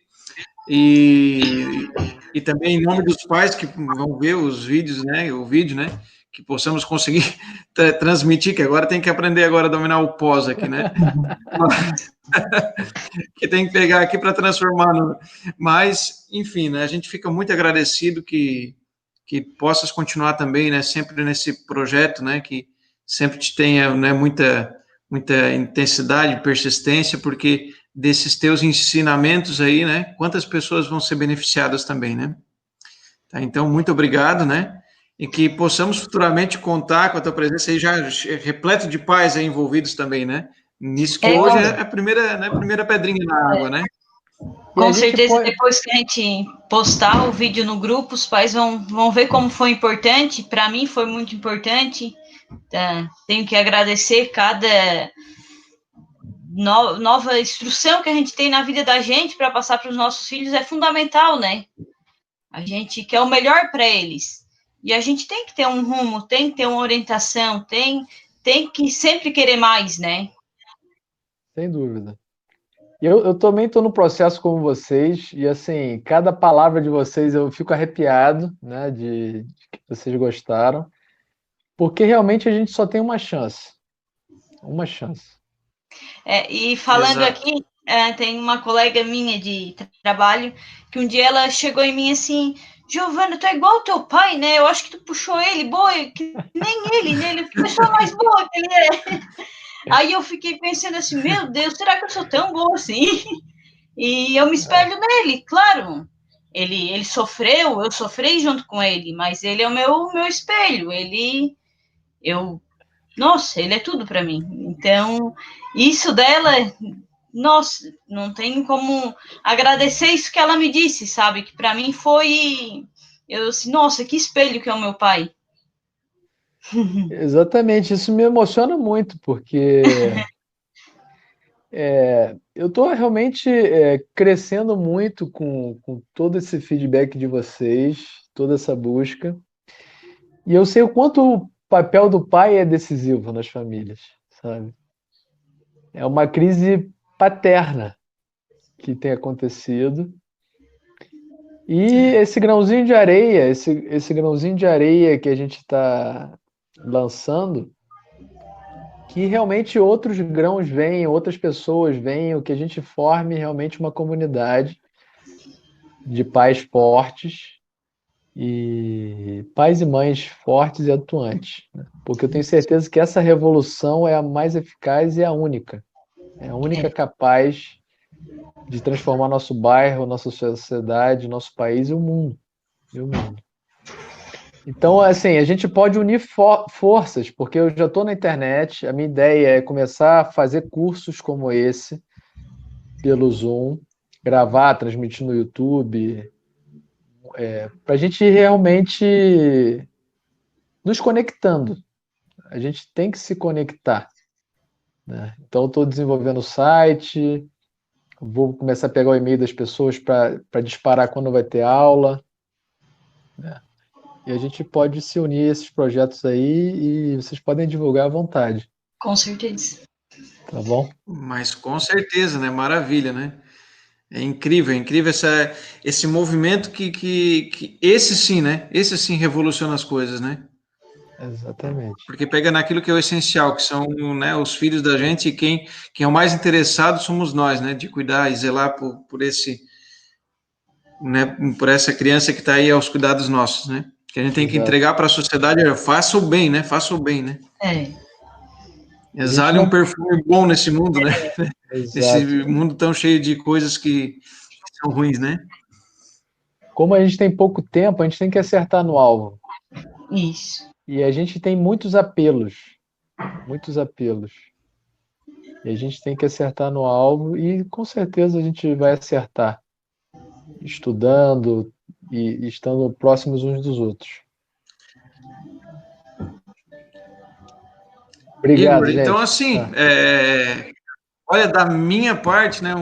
[SPEAKER 3] e também em nome dos pais que vão ver os vídeos, né? O vídeo, né? Que possamos conseguir transmitir, que agora tem que aprender agora a dominar o pós aqui, né? Que tem que pegar aqui para transformar no... Mas, enfim, né? A gente fica muito agradecido que possas continuar também, né? Sempre nesse projeto, né? Que sempre te tenha, né? Muita intensidade, persistência, porque desses teus ensinamentos aí, né? Quantas pessoas vão ser beneficiadas também, né? Tá, então, muito obrigado, né? E que possamos futuramente contar com a tua presença aí já repleto de pais aí envolvidos também, né? Nisso que hoje é a primeira, né, primeira pedrinha na água, né?
[SPEAKER 2] Com certeza, depois que a gente postar o vídeo no grupo, os pais vão ver como foi importante. Para mim foi muito importante. Tenho que agradecer cada nova instrução que a gente tem na vida da gente para passar para os nossos filhos. É fundamental, né? A gente quer o melhor para eles. E a gente tem que ter um rumo, tem que ter uma orientação, tem que sempre querer mais, né?
[SPEAKER 1] Sem dúvida. Eu também estou no processo como vocês, e assim, cada palavra de vocês eu fico arrepiado, né, de que vocês gostaram, porque realmente a gente só tem uma chance. Uma chance.
[SPEAKER 2] E falando
[SPEAKER 3] Exato.
[SPEAKER 2] aqui, tem uma colega minha de trabalho que um dia ela chegou em mim assim: Giovana, tu é igual ao teu pai, né? Eu acho que tu puxou ele, boa, que nem ele, né? Ele é a pessoa mais boa que ele é. Aí eu fiquei pensando assim: meu Deus, será que eu sou tão boa assim? E eu me espelho nele, claro. Ele sofreu, eu sofri junto com ele, mas ele é o meu espelho. Nossa, ele é tudo para mim. Então, isso dela, nossa, não tem como agradecer isso que ela me disse, sabe? Que para mim foi, eu assim, nossa, que espelho que é o meu pai.
[SPEAKER 1] Exatamente, isso me emociona muito, porque eu estou realmente crescendo muito com todo esse feedback de vocês, toda essa busca. E eu sei o quanto o papel do pai é decisivo nas famílias, sabe? É uma crise paterna que tem acontecido. E esse grãozinho de areia, esse grãozinho de areia que a gente está lançando, que realmente outros grãos venham, outras pessoas venham, que a gente forme realmente uma comunidade de pais fortes e pais e mães fortes e atuantes, né? Porque eu tenho certeza que essa revolução é a mais eficaz e a única. É a única capaz de transformar nosso bairro, nossa sociedade, nosso país e o mundo. E o mundo. Então, assim, a gente pode unir forças, porque eu já estou na internet, a minha ideia é começar a fazer cursos como esse, pelo Zoom, gravar, transmitir no YouTube, para a gente ir realmente nos conectando. A gente tem que se conectar, né? Então, estou desenvolvendo o site, vou começar a pegar o e-mail das pessoas para disparar quando vai ter aula, né? E a gente pode se unir a esses projetos aí e vocês podem divulgar à vontade.
[SPEAKER 2] Com certeza.
[SPEAKER 1] Tá bom?
[SPEAKER 3] Mas com certeza, né? Maravilha, né? É incrível esse movimento que esse sim, né? Esse sim revoluciona as coisas, né?
[SPEAKER 1] Exatamente.
[SPEAKER 3] Porque pega naquilo que é o essencial, que são, né, os filhos da gente, e quem é o mais interessado somos nós, né? De cuidar e zelar por esse, né? Por essa criança que está aí aos cuidados nossos, né? Que a gente tem que
[SPEAKER 1] Exato.
[SPEAKER 3] entregar para a sociedade, faça o bem, né? Faça o bem, né? Exale um perfume bom nesse mundo, né? Nesse
[SPEAKER 1] Exato.
[SPEAKER 3] mundo tão cheio de coisas que são ruins, né?
[SPEAKER 1] Como a gente tem pouco tempo, a gente tem que acertar no alvo.
[SPEAKER 2] Isso.
[SPEAKER 1] E a gente tem muitos apelos. Muitos apelos. E a gente tem que acertar no alvo e com certeza a gente vai acertar. Estudando e estando próximos uns dos outros. Obrigado,
[SPEAKER 3] Igor,
[SPEAKER 1] gente.
[SPEAKER 3] então assim, olha, da minha parte, né,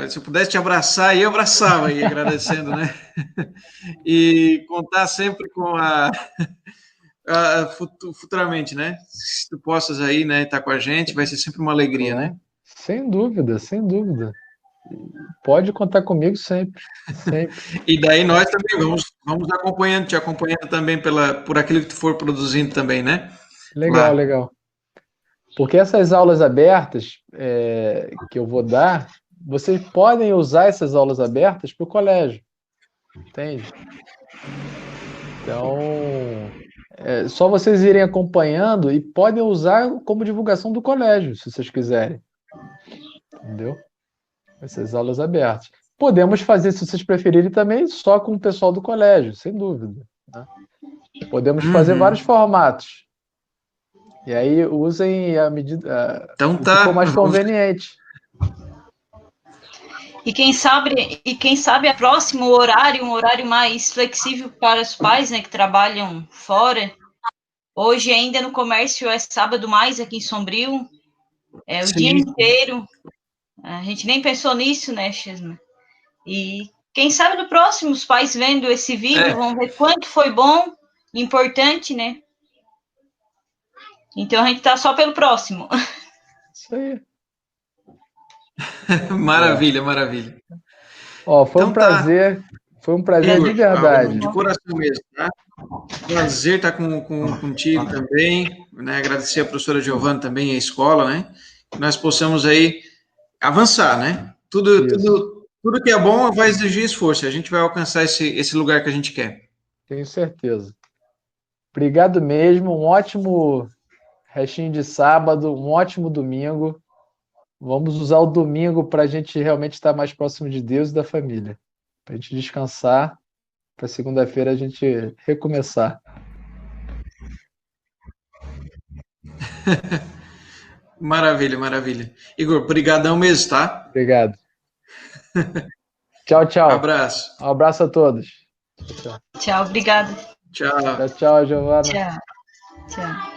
[SPEAKER 3] se eu pudesse te abraçar, eu abraçava aí, agradecendo, né? E contar sempre com futuramente, né? Se tu possas aí, né, estar com a gente, vai ser sempre uma alegria, né?
[SPEAKER 1] Sem dúvida, sem dúvida. Pode contar comigo sempre, sempre.
[SPEAKER 3] E daí nós também vamos acompanhando, te acompanhando também por aquilo que tu for produzindo também, né?
[SPEAKER 1] Legal, legal. Porque essas aulas abertas que eu vou dar, vocês podem usar essas aulas abertas para o colégio, entende? Então, é só vocês irem acompanhando e podem usar como divulgação do colégio, se vocês quiserem. Entendeu? Essas aulas abertas. Podemos fazer, se vocês preferirem, também só com o pessoal do colégio, sem dúvida, né? Podemos fazer vários formatos. E aí usem a medida
[SPEAKER 3] Então
[SPEAKER 1] o que
[SPEAKER 3] tá.
[SPEAKER 1] for mais conveniente.
[SPEAKER 2] E quem sabe a próximo horário, um horário mais flexível para os pais, né, que trabalham fora. Hoje ainda no comércio é sábado mais aqui em Sombrio, é o dia inteiro. A gente nem pensou nisso, né, Chesma? E quem sabe no próximo os pais vendo esse vídeo vão ver quanto foi bom, importante, né? Então a gente tá só pelo próximo.
[SPEAKER 1] Isso aí.
[SPEAKER 3] Maravilha, maravilha.
[SPEAKER 1] Ó, foi um
[SPEAKER 3] Então tá.
[SPEAKER 1] prazer. Foi um prazer
[SPEAKER 3] Igor,
[SPEAKER 1] de verdade.
[SPEAKER 3] de coração mesmo, tá? Prazer estar contigo também, né? Agradecer a professora Giovana também, a escola, né? Que nós possamos aí avançar, né? Tudo que é bom vai exigir esforço. A gente vai alcançar esse lugar que a gente quer.
[SPEAKER 1] Tenho certeza. Obrigado mesmo. Um ótimo restinho de sábado, um ótimo domingo. Vamos usar o domingo para a gente realmente estar mais próximo de Deus e da família. Para a gente descansar, para segunda-feira a gente recomeçar.
[SPEAKER 3] Maravilha, maravilha. Igor, brigadão mesmo, tá?
[SPEAKER 1] Obrigado. Tchau, tchau.
[SPEAKER 3] Abraço.
[SPEAKER 1] Um abraço a todos.
[SPEAKER 2] Tchau, obrigada.
[SPEAKER 3] Tchau.
[SPEAKER 1] Tchau, tchau, Giovana.
[SPEAKER 2] Tchau. Tchau.